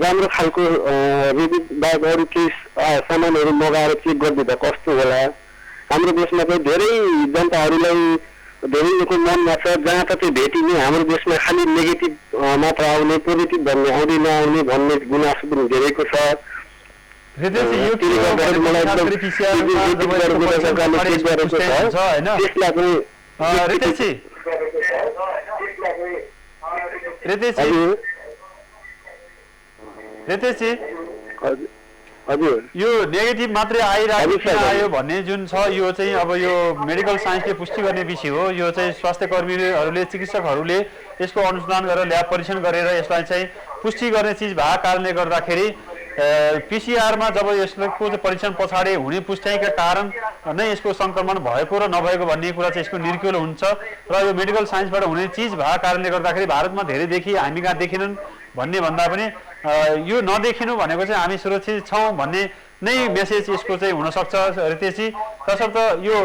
राम्रो खालको रेपिड बाहेक अरू केही सामानहरू मगाएर चेक गरिदिँदा कस्तो होला? हाम्रो देशमा चाहिँ धेरै जनताहरूलाई धेरैको मनमा छ जहाँ कतै भेटिने हाम्रो देशमा खालि नेगेटिभ मात्र आउने, पोजिटिभ भन्ने आउँदैन आउने भन्ने गुनासो पनि धेरैको छ। हजुर, यो नेगेटिभ मात्रै आइरहेको किन आयो भन्ने जुन छ, यो चाहिँ अब यो मेडिकल साइन्सले पुष्टि गर्ने विषय हो। यो चाहिँ स्वास्थ्य कर्मीहरूले, चिकित्सकहरूले यसको अनुसन्धान गरेर ल्याब परीक्षण गरेर यसलाई चाहिँ पुष्टि गर्ने चिज भएको कारणले गर्दाखेरि पिसिआरमा जब यसको परीक्षण पछाडि हुने पुष्टाइका कारण नै यसको सङ्क्रमण भएको र नभएको भन्ने कुरा चाहिँ यसको निर्क्युल हुन्छ र यो मेडिकल साइन्सबाट हुने चिज भएको कारणले गर्दाखेरि भारतमा धेरैदेखि हामी कहाँ देखिनन् भन्ने भन्दा पनि यो नदेखिनु भनेको चाहिँ हामी सुरक्षित छौँ भन्ने नै मेसेज यसको चाहिँ हुनसक्छ रितेशजी। तसर्थ यो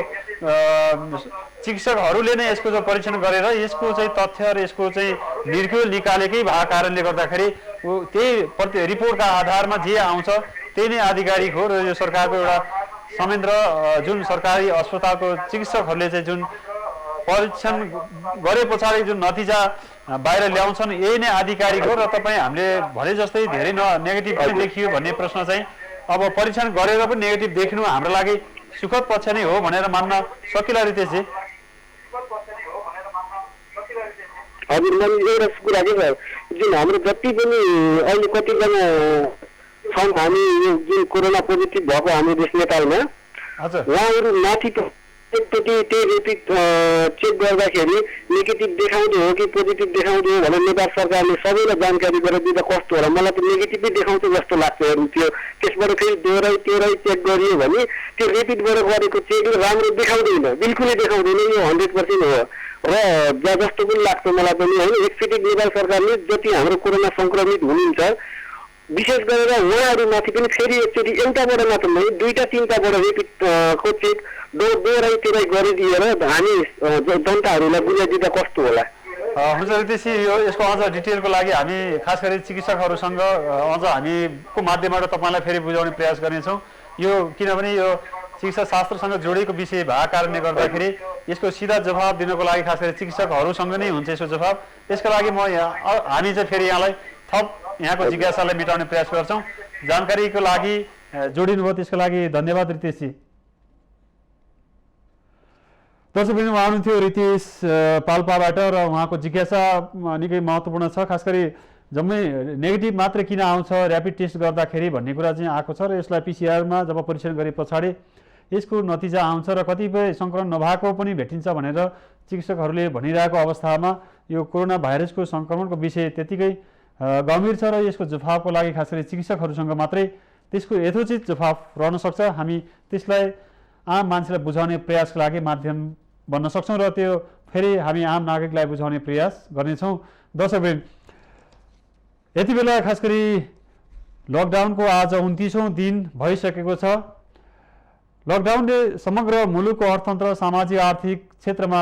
चिकित्सकहरूले नै यसको चाहिँ परीक्षण गरेर यसको चाहिँ तथ्य र यसको चाहिँ निर्क्युल निकालेकै भएको कारणले गर्दाखेरि त्यही रिपोर्टका आधारमा जे आउँछ त्यही नै आधिकारिक हो। र यो सरकारको एउटा संयन्त्र जुन सरकारी अस्पतालको चिकित्सकहरूले चाहिँ जुन परीक्षण गरे पछाडि जुन नतिजा बाहिर ल्याउँछन् यही नै आधिकारिक हो। र तपाईँ हामीले भने जस्तै धेरै नेगेटिभ पनि देखियो भन्ने प्रश्न चाहिँ अब परीक्षण गरेर पनि नेगेटिभ देखिनु हाम्रो लागि सुखद पक्ष नै हो भनेर मान्न सकिला रितेशजी? हजुर, मैले एउटा कुरा के छ, जुन हाम्रो जति पनि अहिले कतिजना छन् हामी जुन कोरोना पोजिटिभ भएको हाम्रो देश नेपालमा, उहाँहरू माथि एकचोटि त्यही रेपिड चेक गर्दाखेरि नेगेटिभ देखाउँदै हो कि पोजिटिभ देखाउँदै हो भनेर नेपाल सरकारले सबैलाई जानकारी गरेर दिँदा कस्तो होला? मलाई त नेगेटिभै देखाउँछ जस्तो लाग्छ। त्यो त्यसबाट फेरि दोहोऱ्याइ चेक गरियो भने त्यो रेपिडबाट गरेको चेकले राम्रो देखाउँदैन, बिल्कुलै देखाउँदैन। यो 100% हो र जस्तो पनि लाग्छ मलाई पनि होइन। एकचोटि नेपाल सरकारले जति हाम्रो कोरोना सङ्क्रमित हुनुहुन्छ विशेष गरेर उहाँहरूमाथि पनि फेरि एकचोटि एउटाबाट मात्र नै 2-3टाबाट रेपिडको चेक दोहोऱ्याइ गरिदिएर हामी जनताहरूलाई बुझाइदिँदा कस्तो होला? हुन्छ रितेशजी, यो यसको अझ डिटेलको लागि हामी खास गरी चिकित्सकहरूसँग अझ हामीको माध्यमबाट तपाईँलाई फेरि बुझाउने प्रयास गर्नेछौँ। यो किनभने यो चिकित्सा शास्त्रसँग जोडिएको विषय भएको कारणले गर्दाखेरि यसको सिधा जवाब दिनको लागि खास गरी चिकित्सकहरूसँग नै हुन्छ यसको जवाब। त्यसको लागि हामी चाहिँ फेरि यहाँलाई थप यहाँको जिज्ञासालाई मेटाउने प्रयास गर्छौँ। जानकारीको लागि जोडिनुभयो त्यसको लागि धन्यवाद रितेशजी। दर्शकवृन्द, उहाँ हुनुहुन्थ्यो रितेश पाल्पाबाट र उहाँको जिज्ञासा निकै महत्त्वपूर्ण छ। खास गरी जम्मै नेगेटिभ मात्रै किन आउँछ ऱ्यापिड टेस्ट गर्दाखेरि भन्ने कुरा चाहिँ आएको छ र यसलाई पिसिआरमा जब परीक्षण गरे पछाडि यसको नतिजा आउँछ र कतिपय सङ्क्रमण नभएको पनि भेटिन्छ भनेर चिकित्सकहरूले भनिरहेको अवस्थामा यो कोरोना भाइरसको सङ्क्रमणको विषय त्यतिकै गम्भीर छ र यसको जवाफको लागि खास गरी चिकित्सकहरूसँग मात्रै त्यसको यथोचित जवाफ रहन सक्छ। हामी त्यसलाई आम मान्छेलाई बुझाउने प्रयासको लागि माध्यम बन्न सक्छौँ र त्यो फेरि हामी आम नागरिकलाई बुझाउने प्रयास गर्नेछौँ। दर्शकवृन्द, यति बेला खास गरी लकडाउनको आज 29औं दिन भइसकेको छ। लकडाउनले समग्र मुलुकको अर्थतन्त्र सामाजिक आर्थिक क्षेत्रमा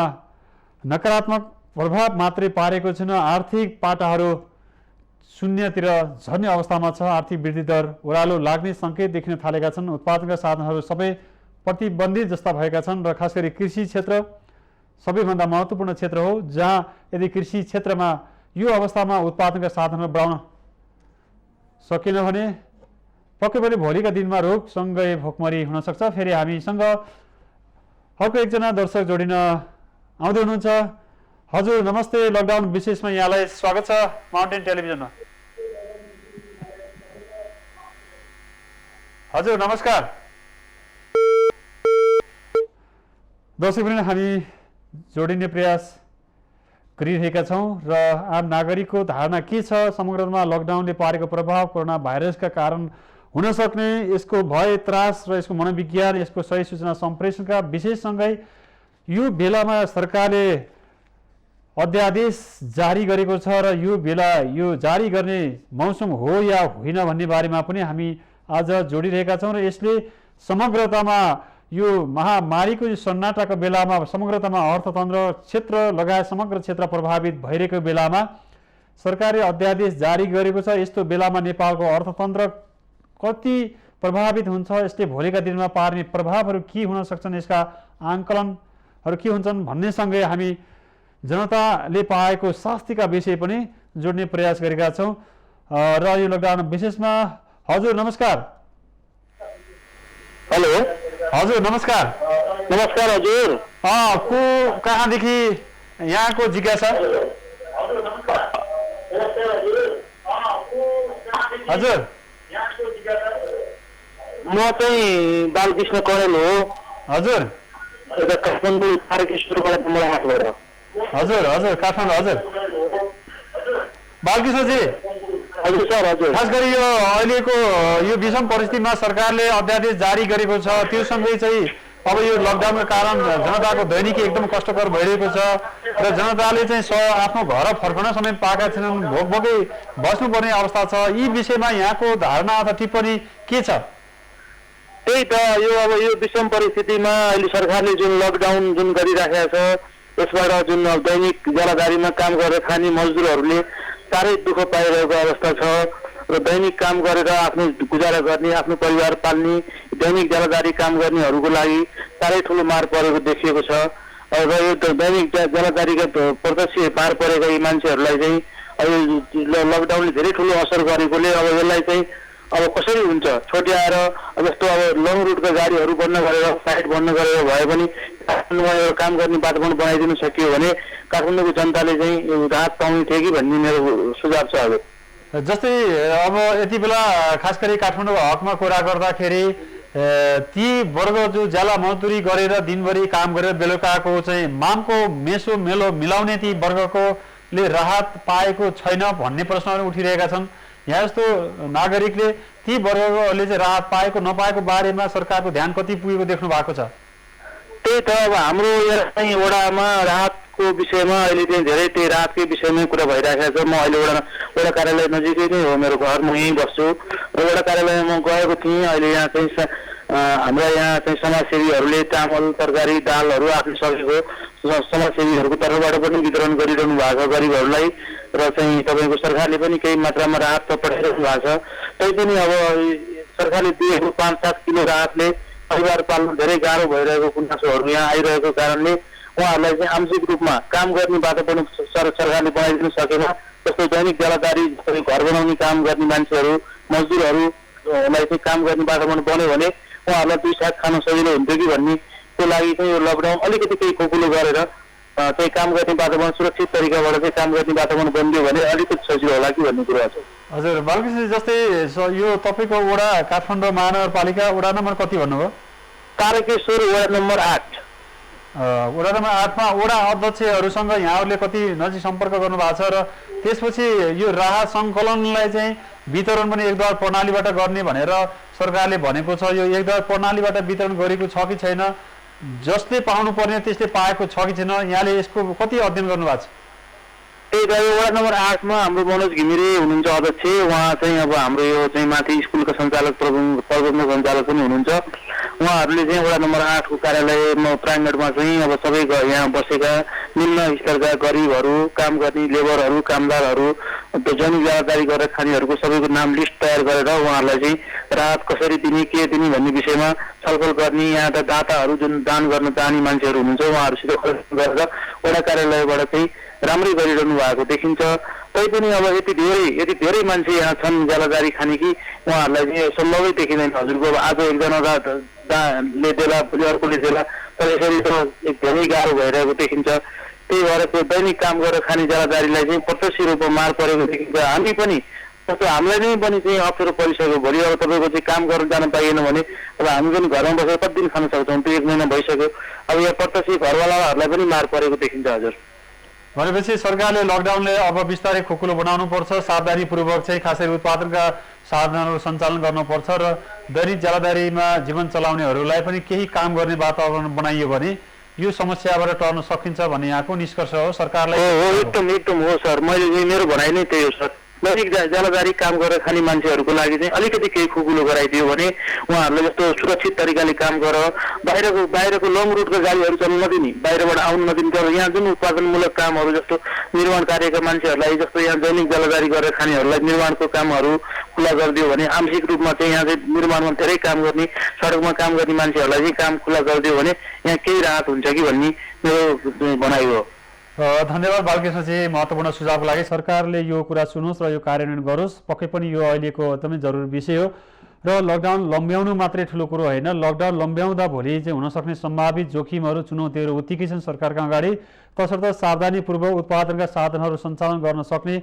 नकारात्मक प्रभाव मात्रै पारेको छैन, आर्थिक पाटाहरू शून्यतिर झर्ने अवस्थामा छ। आर्थिक वृद्धि दर ओह्रालो लाग्ने सङ्केत देखिन थालेका छन्। उत्पादनका साधनहरू सबै प्रतिबन्धित जस्ता भएका छन् र खास गरी कृषि क्षेत्र सबैभन्दा महत्त्वपूर्ण क्षेत्र हो, जहाँ यदि कृषि क्षेत्रमा यो अवस्थामा उत्पादनका साधनहरू बढाउन सकेन भने पक्कै पनि भोलिका दिनमा रोगसँगै भोकमरी हुन सक्छ। फेरि हामीसँग अर्को एकजना दर्शक जोडिन आउँदै हुनुहुन्छ। हजुर नमस्ते, लकडाउन विशेषमा यहाँलाई स्वागत छ माउन्टेन टेलिभिजनमा। हजुर नमस्कार। दर्शकवृन्द, हामी जोडिने प्रयास गरिरहेका छौँ र आम नागरिकको धारणा के छ समग्रमा लकडाउनले पारेको प्रभाव, कोरोना भाइरसका कारण हुन सक्ने यसको भय त्रास र यसको मनोविज्ञान, यसको सही सूचना सम्प्रेषणका विषयसँगै यो बेलामा सरकारले अध्यादेश जारी गरेको छ र यो बेला यो जारी गर्ने मौसम हो या होइन भन्ने बारेमा पनि हामी आज जोडिरहेका छौँ र यसले समग्रतामा यो महामारीको यो सन्नाटाको बेलामा समग्रतामा अर्थतन्त्र क्षेत्र लगायत समग्र क्षेत्र प्रभावित भइरहेको बेलामा सरकारले अध्यादेश जारी गरेको छ। यस्तो बेलामा नेपालको अर्थतन्त्र कति प्रभावित हुन्छ, यसले भोलिका दिनमा पार्ने प्रभावहरू के हुन सक्छन्, यसका आङ्कलनहरू के हुन्छन् भन्नेसँगै हामी जनताले पाएको शास्तिका विषय पनि जोड्ने प्रयास गरेका छौँ र यो लकडाउन विशेषमा। हजुर नमस्कार। हेलो। हजुर नमस्कार। नमस्कार हजुर। को कहाँदेखि यहाँको जिज्ञासा? हजुर म चाहिँ बालकृष्ण करेल हो। हजुर काठमाडौँ तारकेश्वरबाट मोडाहाटबाट। हजुर हजुर काठमाडौँ। हजुर बालकृष्णजी। हजुर सर। हजुर। खास गरी यो अहिलेको यो विषम परिस्थितिमा सरकारले अध्यादेश जारी गरेको छ, त्यो सँगै चाहिँ अब यो लकडाउनका कारण जनताको दैनिकी एकदम कष्टकर भइरहेको छ र जनताले चाहिँ आफ्नो घर फर्कन समेत पाएका छैनन्, भोकभोकै बस्नुपर्ने अवस्था छ। यी विषयमा यहाँको धारणा अथवा टिप्पणी के छ? त्यही त, यो अब यो विषम परिस्थितिमा अहिले सरकारले जुन लकडाउन जुन गरिराखेको छ, यसबाट जुन दैनिक जलाधारीमा काम गरेर खाने मजदुरहरूले साह्रै दुःख पाइरहेको अवस्था छ र दैनिक काम गरेर आफ्नो गुजारा गर्ने, आफ्नो परिवार पाल्ने, दैनिक जलाधारी काम गर्नेहरूको लागि साह्रै ठुलो मार परेको देखिएको छ र यो दैनिक जलाधारीका प्रत्यक्ष मार परेका यी मान्छेहरूलाई चाहिँ अब लकडाउनले धेरै ठुलो असर गरेकोले अब यसलाई चाहिँ अब कसरी हुन्छ छोट्याएर जस्तो अब लङ रुटका गाडीहरू बन्द गरेर फ्लाइट बन्द गरेर भए पनि काठमाडौँमा एउटा काम गर्ने वातावरण बनाइदिन सकियो भने काठमाडौँको जनताले चाहिँ राहत पाउने थियो कि भन्ने मेरो सुझाव छ। अब जस्तै अब यति बेला खास गरी काठमाडौँको हकमा कुरा गर्दाखेरि ती वर्ग जो ज्याला मजदुरी गरेर दिनभरि काम गरेर बेलुकाको चाहिँ मामको मेसो मेलो मिलाउने ती वर्गकोले राहत पाएको छैन भन्ने प्रश्नहरू उठिरहेका छन्। यहाँ जस्तो नागरिकले ती वर्गहरूले चाहिँ राहत पाएको नपाएको बारेमा सरकारको ध्यान कति पुगेको देख्नु भएको छ? त्यही त, अब हाम्रो यहाँ वडामा राहतको विषयमा अहिले चाहिँ धेरै त्यही राहतकै विषयमै कुरा भइरहेको छ। म अहिले वडा कार्यालय नजिकै नै हो मेरो घर, म यहीँ बस्छु र वडा कार्यालयमा म गएको थिएँ। अहिले यहाँ चाहिँ हाम्रा यहाँ चाहिँ समाजसेवीहरूले चामल तरकारी दालहरू आफूले सकेको समाजसेवीहरूको तर्फबाट पनि वितरण गरिरहनु भएको छ गरिबहरूलाई र चाहिँ तपाईँको सरकारले पनि केही मात्रामा राहत त पठाइरहनु भएको छ। तैपनि अब सरकारले दिएको 5-7 किलो राहतले परिवार पाल्न धेरै गाह्रो भइरहेको गुनासोहरू यहाँ आइरहेको कारणले उहाँहरूलाई चाहिँ आंशिक रूपमा काम गर्ने वातावरण सरकारले बनाइदिन सकेन। जस्तो दैनिक जलाधारी घर बनाउने काम गर्ने मान्छेहरू मजदुरहरूलाई चाहिँ काम गर्ने वातावरण बन्यो भने उहाँहरूलाई 2 साग खान सजिलो हुन्थ्यो कि भन्नेको लागि चाहिँ यो लकडाउन अलिकति केही खोकुलो गरेर चाहिँ काम गर्ने वातावरण सुरक्षित तरिकाबाट चाहिँ काम गर्ने वातावरण बनिदियो भने अलिकति सजिलो होला कि भन्ने कुरा छ। हजुर बालकृष्ण जस्तै यो तपाईँको वडा काठमाडौँ महानगरपालिका वडा नम्बर कति भन्नुभयो? तारकेश्वर वडा नम्बर 8। वडा नम्बर 8 मा वडा अध्यक्षहरूसँग यहाँहरूले कति नजिक सम्पर्क गर्नु भएको छ र त्यसपछि यो राहत सङ्कलनलाई चाहिँ वितरण पनि एकद्वार प्रणालीबाट गर्ने भनेर सरकारले भनेको छ। यो एकद्वार प्रणालीबाट वितरण गरेको छ कि छैन, जसले पाउनु पर्ने त्यसले पाएको छ कि छैन, यहाँले यसको कति अध्ययन गर्नुभएको छ? त्यही त यो वडा नम्बर 8 मा हाम्रो मनोज घिमिरे हुनुहुन्छ अध्यक्ष। उहाँ चाहिँ अब हाम्रो यो चाहिँ माथि स्कुलका सञ्चालक प्रबन्ध सञ्चालक पनि हुनुहुन्छ। उहाँहरूले चाहिँ वडा नम्बर 8 को कार्यालयमा प्राङ्गणमा चाहिँ अब सबै यहाँ बसेका निम्न स्तरका गरिबहरू, काम गर्ने लेबरहरू, कामदारहरू, दैनिक जवाबदारी गरेर खानेहरूको सबैको नाम लिस्ट तयार गरेर उहाँहरूलाई चाहिँ राहत कसरी दिने, के दिने भन्ने विषयमा छलफल गर्ने, यहाँ त दाताहरू जुन दान गर्न चाहने मान्छेहरू हुनुहुन्छ उहाँहरूसित गरेर वडा कार्यालयबाट चाहिँ राम्रै गरिरहनु भएको देखिन्छ। तैपनि अब यति धेरै मान्छे यहाँ छन् ज्यालादारी खाने कि उहाँहरूलाई चाहिँ सम्भवै देखिँदैन। हजुरको अब आज एकजनाले देला भोलि अर्कोले देला, तर यसरी त धेरै गाह्रो भइरहेको देखिन्छ। त्यही भएर त्यो दैनिक काम गरेर खाने ज्यालादारीलाई चाहिँ प्रत्यक्ष रूपमा मार परेको देखिन्छ। हामी पनि जस्तो हामीलाई नै पनि चाहिँ अप्ठ्यारो परिसक्यो। भोलि अब तपाईँको चाहिँ काम गर्न जान पाइएन भने अब हामी पनि घरमा बसेर कति दिन खान सक्छौँ? त्यो 1 महिना भइसक्यो। अब यहाँ प्रत्यक्ष घरवालाहरूलाई पनि मार परेको देखिन्छ। हजुर भनेपछि सरकारले लकडाउनले अब बिस्तारै खुकुलो बनाउनुपर्छ, सावधानीपूर्वक चाहिँ खासै उत्पादनका साधनहरू सञ्चालन गर्नुपर्छ र दैनिक ज्यालादारीमा जीवन चलाउनेहरूलाई पनि केही काम गर्ने वातावरण बनाइयो भने यो समस्याबाट टर्न सकिन्छ भन्ने यहाँको निष्कर्ष हो। सरकारलाई एकदम हो सर। मैले मेरो भनाइ नै त्यही हो सर। दैनिक ज्यालादारी काम गरेर खाने मान्छेहरूको लागि चाहिँ अलिकति केही खुकुलो गराइदियो भने उहाँहरूले जस्तो सुरक्षित तरिकाले काम गरेर बाहिरको लङ रुटको गाडीहरू चल्न नदिने, बाहिरबाट आउनु नदिने, तर यहाँ जुन उत्पादनमूलक कामहरू जस्तो निर्माण कार्यका मान्छेहरूलाई जस्तो यहाँ दैनिक ज्यालादारी गरेर खानेहरूलाई निर्माणको कामहरू खुला गरिदियो भने आंशिक रूपमा चाहिँ यहाँ चाहिँ निर्माणमा धेरै काम गर्ने, सडकमा काम गर्ने मान्छेहरूलाई चाहिँ काम खुला गरिदियो भने यहाँ केही राहत हुन्छ कि भन्ने मेरो भनाइ हो। धन्यवाद बालकृष्णजी, महत्त्वपूर्ण सुझावको लागि। सरकारले यो कुरा सुनोस् र यो कार्यान्वयन गरोस्। पक्कै पनि यो अहिलेको एकदमै जरुरी विषय हो र लकडाउन लम्ब्याउनु मात्रै ठुलो कुरो होइन। लकडाउन लम्ब्याउँदा भोलि चाहिँ हुनसक्ने सम्भावित जोखिमहरू, चुनौतीहरू उत्तिकै छन् सरकारका अगाडि। तसर्थ सावधानीपूर्वक उत्पादनका साधनहरू सञ्चालन गर्न सक्ने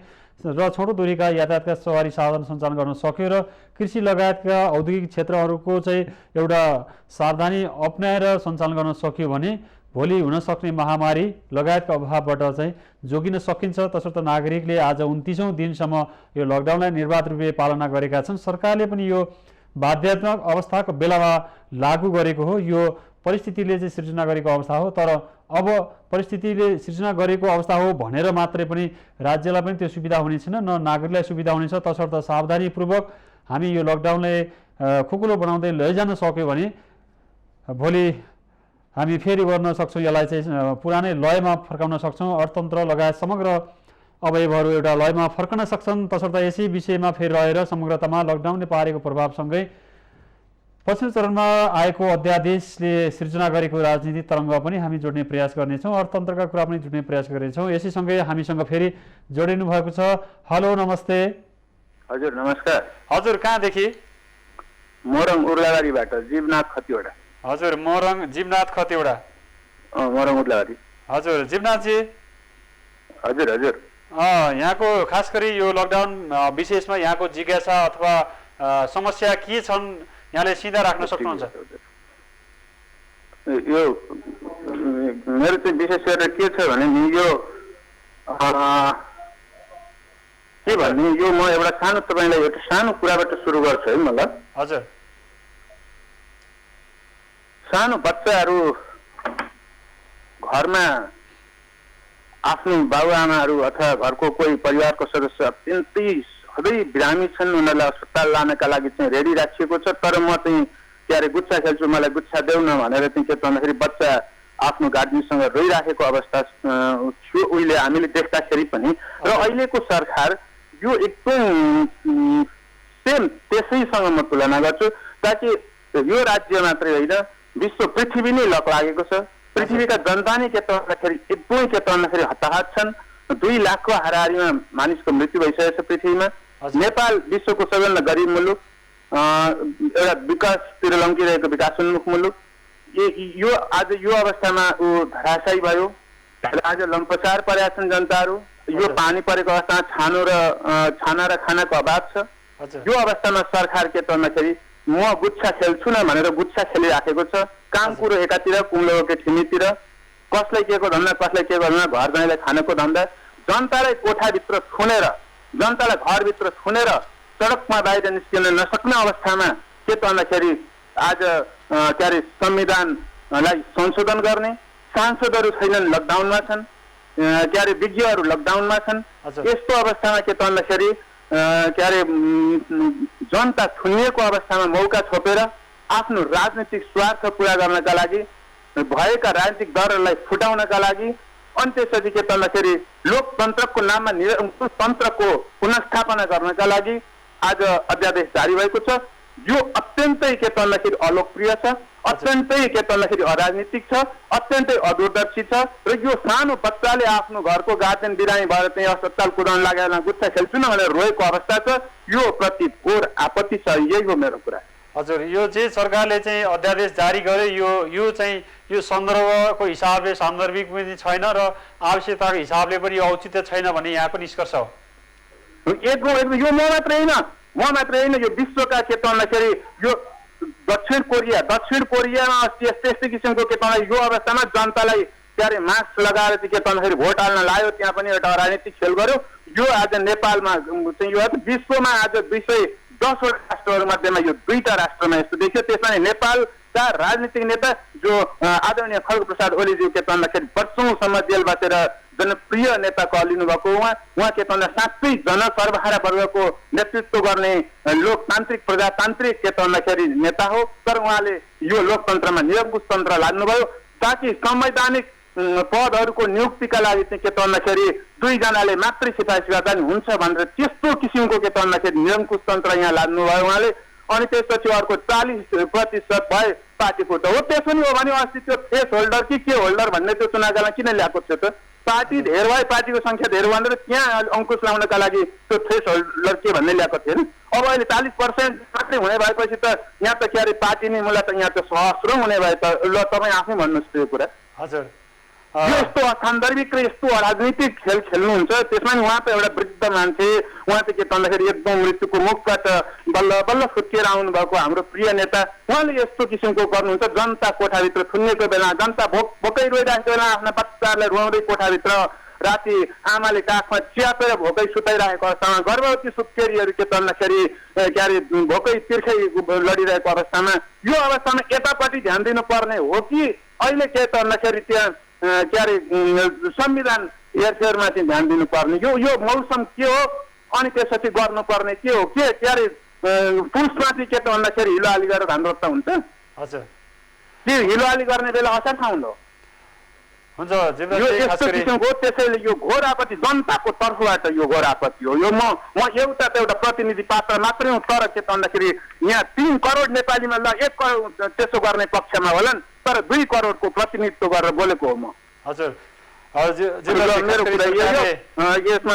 र छोटो दूरीका यातायातका सवारी साधन सञ्चालन गर्न सक्यो र कृषि लगायतका औद्योगिक क्षेत्रहरूको चाहिँ एउटा सावधानी अप्नाएर सञ्चालन गर्न सक्यो भने भोलि हुन सक्ने महामारी लगायतका अभावबाट चाहिँ जोगिन सकिन्छ। तसर्थ नागरिकले आज 29औं दिनसम्म यो लकडाउनलाई निर्वाध रूपले पालना गरेका छन्। सरकारले पनि यो बाध्यात्मक अवस्थाको बेलामा लागू गरेको हो। यो परिस्थितिले चाहिँ सृजना गरेको अवस्था हो, तर अब परिस्थितिले सृजना गरेको अवस्था हो भनेर मात्रै पनि राज्यलाई पनि त्यो सुविधा हुने छैन, न नागरिकलाई सुविधा हुनेछ। तसर्थ सावधानीपूर्वक हामी यो लकडाउनलाई खुकुलो बनाउँदै लैजान सक्यो भने भोलि हामी फेरि गर्न सक्छौँ, यसलाई चाहिँ पुरानै लयमा फर्काउन सक्छौँ। अर्थतन्त्र लगायत समग्र अवयवहरू एउटा लयमा फर्कन सक्छन्। तसर्थ यसै विषयमा फेरि रहेर समग्रतामा लकडाउनले पारेको प्रभावसँगै पछिल्लो चरणमा आएको अध्यादेशले सृजना गरेको राजनीतिक तरङ्ग पनि हामी जोड्ने प्रयास गर्नेछौँ, अर्थतन्त्रका कुरा पनि जोड्ने प्रयास गर्नेछौँ। यसैसँगै हामीसँग फेरि जोडिनु भएको छ। हेलो, नमस्ते। हजुर नमस्कार। हजुर कहाँदेखि? मोरङ उर्लाबारीबाट जीवनाथ खतिवडा। हजुर मोरङ जीवनाथ खतिवडा। मोरङ उर्लाबारी। हजुर जीवनाथजी। हजुर हजुर। यहाँको खास गरी यो लकडाउन विशेषमा यहाँको जिज्ञासा अथवा समस्या के छन् यहाँले सिधा राख्न सक्नुहुन्छ? यो मेरो चाहिँ विशेष गरेर के छ भने नि यो के भन्ने, यो म एउटा सानो तपाईँलाई एउटा सानो कुराबाट सुरु गर्छु है मलाई। हजुर। सानो बच्चाहरू घरमा आफ्नो बाबुआमाहरू अथवा घरको कोही परिवारको सदस्य अत्यन्तै सधैँ बिरामी छन्, उनीहरूलाई अस्पताल लानका लागि चाहिँ रेडी राखिएको छ, तर म चाहिँ के अरे गुच्छा खेल्छु, मलाई गुच्छा देऊ न भनेर चाहिँ के भन्दाखेरि बच्चा आफ्नो गार्जियनसँग रोइराखेको अवस्था थियो उहिले हामीले देख्दाखेरि पनि। र अहिलेको सरकार यो एकदम सेम त्यसैसँग म तुलना गर्छु, ताकि यो राज्य मात्रै होइन विश्व पृथ्वी नै लक लागेको छ। पृथ्वीका जनता नै के त भन्दाखेरि एकदमै के त भन्दाखेरि हताहत छन्। 2 लाखको हाराहारीमा मानिसको मृत्यु भइसकेको छ पृथ्वीमा। नेपाल विश्वको सबैभन्दा गरिब मुलुक, एउटा विकासतिर लम्किरहेको विकासोन्मुख मुलुक, यो आज यो अवस्थामा ऊ धराशायी भयो। आज लम्पसार परेका छन् जनताहरू। यो पानी परेको अवस्थामा छाना र खानाको अभाव छ। यो अवस्थामा सरकार के भन्दाखेरि म गुच्छा खेल्छु न भनेर गुच्छा खेलिराखेको छ। काम कुरो एकातिर, कुम्लोको ठिमीतिर, कसलाई के को धन्दा, कसलाई के को धन्दा, घर जानेलाई खानको धन्दा। जनतालाई कोठाभित्र थुनेर, जनतालाई घरभित्र थुनेर सडकमा बाहिर निस्किन नसक्ने अवस्थामा के भन्दाखेरि आज के अरे संविधानलाई संशोधन गर्ने सांसदहरू छैनन्, लकडाउनमा छन्, के अरे विज्ञहरू लकडाउनमा छन्। यस्तो अवस्थामा के भन्दाखेरि के अरे जनता थुनिएको अवस्थामा मौका छोपेर आफ्नो राजनीतिक स्वार्थ पुरा गर्नका लागि, भएका राजनीतिक दलहरूलाई फुटाउनका लागि, अनि त्यसपछि के भन्दाखेरि लोकतन्त्रको नाममा निरङ्कुश तन्त्रको पुनर्स्थापना गर्नका लागि आज अध्यादेश जारी भएको छ। यो अत्यन्तै के भन्दाखेरि अलोकप्रिय छ, अत्यन्तै के भन्दाखेरि अराजनीतिक छ, अत्यन्तै अदूरदर्शी छ र यो सानो बच्चाले आफ्नो घरको गार्जेन बिरामी भएर चाहिँ अस्पताल कुदाउन लागेर गुच्छा खेल्छु न भनेर रोएको अवस्था छ। यो प्रति घोर आपत्ति छ। यही हो मेरो कुरा। हजुर, यो चाहिँ सरकारले चाहिँ अध्यादेश जारी गर्यो, यो चाहिँ यो सन्दर्भको हिसाबले सान्दर्भिक पनि छैन र आवश्यकताको हिसाबले पनि औचित्य छैन भन्ने यहाँको निष्कर्ष हो। एकदम यो म मात्रै होइन, यो विश्वका के भन्दाखेरि यो दक्षिण कोरियामा यस्तै किसिमको के भन्दा यो अवस्थामा जनतालाई क्यारे मास्क लगाएर चाहिँ के भन्दाखेरि भोट हाल्न लायो, त्यहाँ पनि एउटा राजनीतिक खेल गर्यो। यो आज नेपालमा चाहिँ यो विश्वमा आज 210 राष्ट्रहरू मध्येमा यो 2टा राष्ट्रमा यस्तो देखियो। त्यसमा नेपालका राजनीतिक नेता जो आदरणीय खड्गप्रसाद ओलीज्यू के भन्दाखेरि वर्षौंसम्म जेल बसेर जनप्रिय नेता कहलिनु भएको उहाँ के भन्दा साँच्चै जनसर्वहारा वर्गको नेतृत्व गर्ने लोकतान्त्रिक प्रजातान्त्रिक के भन्दाखेरि नेता हो। तर उहाँले यो लोकतन्त्रमा निरङ्कुश तन्त्र लाग्नुभयो ताकि संवैधानिक पदहरूको नियुक्तिका लागि चाहिँ के भन्दाखेरि 2 जनाले मात्रै सिफारिस गर्दा नि हुन्छ भनेर त्यस्तो किसिमको के भन्दाखेरि निरङ्कुश तन्त्र यहाँ लाग्नुभयो उहाँले। अनि त्यसपछि अर्को 40% भए पार्टीको त हो। त्यसो नि हो भने अस्ति त्यो फेस होल्डर कि के होल्डर भन्ने त्यो चुनावमा किन ल्याएको थियो त? पार्टी धेर भए, पार्टीको संख्या धेर भनेर त्यहाँ अंकुश लाउनका लागि त्यो फेस होल्डर के भन्ने ल्याएको थियो नि। अब अहिले 40% मात्रै हुने भएपछि त यहाँ त के अरे पार्टी नै मलाई त यहाँ त सहस्रो हुने भए त ल तपाईँ आफै भन्नुहोस् त्यो कुरा। हजुर, यस्तो असान्दर्भिक र यस्तो राजनीतिक खेल खेल्नुहुन्छ। त्यसमा उहाँ त एउटा वृद्ध मान्छे, उहाँ त के भन्दाखेरि एकदम मृत्युको मुखबाट बल्ल बल्ल फुत्किएर आउनु भएको हाम्रो प्रिय नेता, उहाँले यस्तो किसिमको गर्नुहुन्छ। जनता कोठाभित्र थुनिएको बेला, जनता भोकै रोइरहेको बेला आफ्ना बच्चाहरूलाई रुवाउँदै कोठाभित्र राति आमाले काखमा च्यापेर भोकै सुताइरहेको अवस्थामा, गर्भवती सुत्केरीहरू के भन्दाखेरि के अरे भोकै तिर्खै लडिरहेको अवस्थामा, यो अवस्थामा यतापट्टि ध्यान दिनुपर्ने हो कि अहिले के भन्दाखेरि त्यहाँ के अरे संविधान हेरफेरमा चाहिँ ध्यान दिनुपर्ने? यो मौसम के हो अनि त्यसपछि गर्नुपर्ने के हो? के अरे पुसमाथि के त भन्दाखेरि हिलो आली गरेर धान रोप्दा हुन्छ? हजुर, त्यो हिलो आली गर्ने बेला असार खाउन हो। हुन्छ, यो यस्तो किसिमको। त्यसैले यो घोर आपत्ति जनताको तर्फबाट यो घोर आपत्ति हो। यो म एउटा त एउटा प्रतिनिधि पात्र मात्रै हुँ, तर के भन्दाखेरि यहाँ 3 करोड नेपालीमा ल 1 करोड त्यसो गर्ने पक्षमा होलान्, तर 2 करोडको प्रतिनिधित्व गरेर बोलेको हो म। हजुर, मेरो कुरा यसमा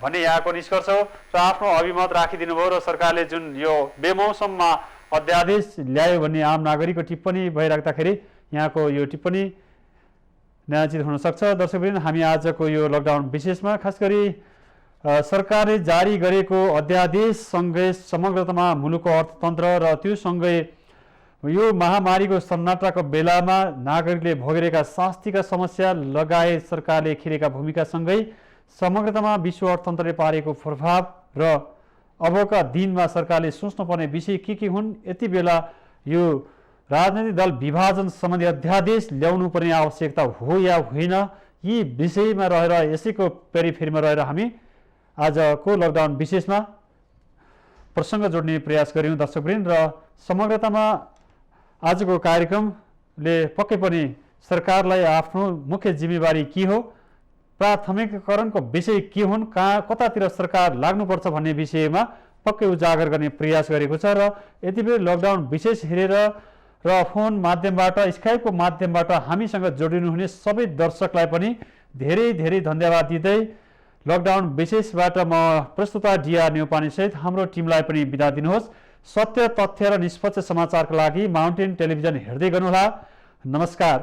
भन्ने यहाँको निष्कर्ष हो र आफ्नो अभिमत राखिदिनु भयो। र सरकारले जुन यो बेमौसममा अध्यादेश ल्यायो भन्ने आम नागरिकको टिप्पणी भइराख्दाखेरि यहाँको यो टिप्पणी न्यायोचित हुन सक्छ। दर्शकवृन्द, हामी आजको यो लकडाउन विशेषमा खास गरी सरकारले जारी गरेको अध्यादेशसँगै समग्रतामा मुलुकको अर्थतन्त्र र त्यो सँगै यो महामारीको सन्नाटाको बेलामा नागरिकले भोगिरहेका शास्तिका समस्या लगायत सरकारले खेलेका भूमिकासँगै समग्रतामा विश्व अर्थतन्त्रले पारेको प्रभाव र अबका दिनमा सरकारले सोच्नुपर्ने विषय के हुन्, यति बेला यो राजनैतिक दल विभाजन सम्बन्धी अध्यादेश ल्याउनु पर्ने आवश्यकता हो या होइन, यी विषयमा रहेर यसैको पेरिफेरीमा रहेर हामी आजको लकडाउन विशेषमा प्रसङ्ग जोड्ने प्रयास गऱ्यौँ दर्शकवृन्द। र समग्रतामा आजको कार्यक्रमले पक्कै पनि सरकारलाई आफ्नो मुख्य जिम्मेवारी के हो, प्राथमिककरणको विषय के हुन्, कतातिर सरकार लाग्नुपर्छ भन्ने विषयमा पक्कै उजागर गर्ने प्रयास गरेको छ। र यति बेला लकडाउन विशेष हेरेर र फोन माध्यमबाट, स्काइपको माध्यमबाट हामीसँग जोडिनुहुने सबै दर्शकलाई पनि धेरै धेरै धन्यवाद दिँदै लकडाउन विशेषबाट म प्रस्तुता डिआर न्यौपानेसहित हाम्रो टिमलाई पनि बिदा दिनुहोस्। सत्य, तथ्य र निष्पक्ष समाचारका लागि माउन्टेन टेलिभिजन हेर्दै गर्नुहोला नमस्कार।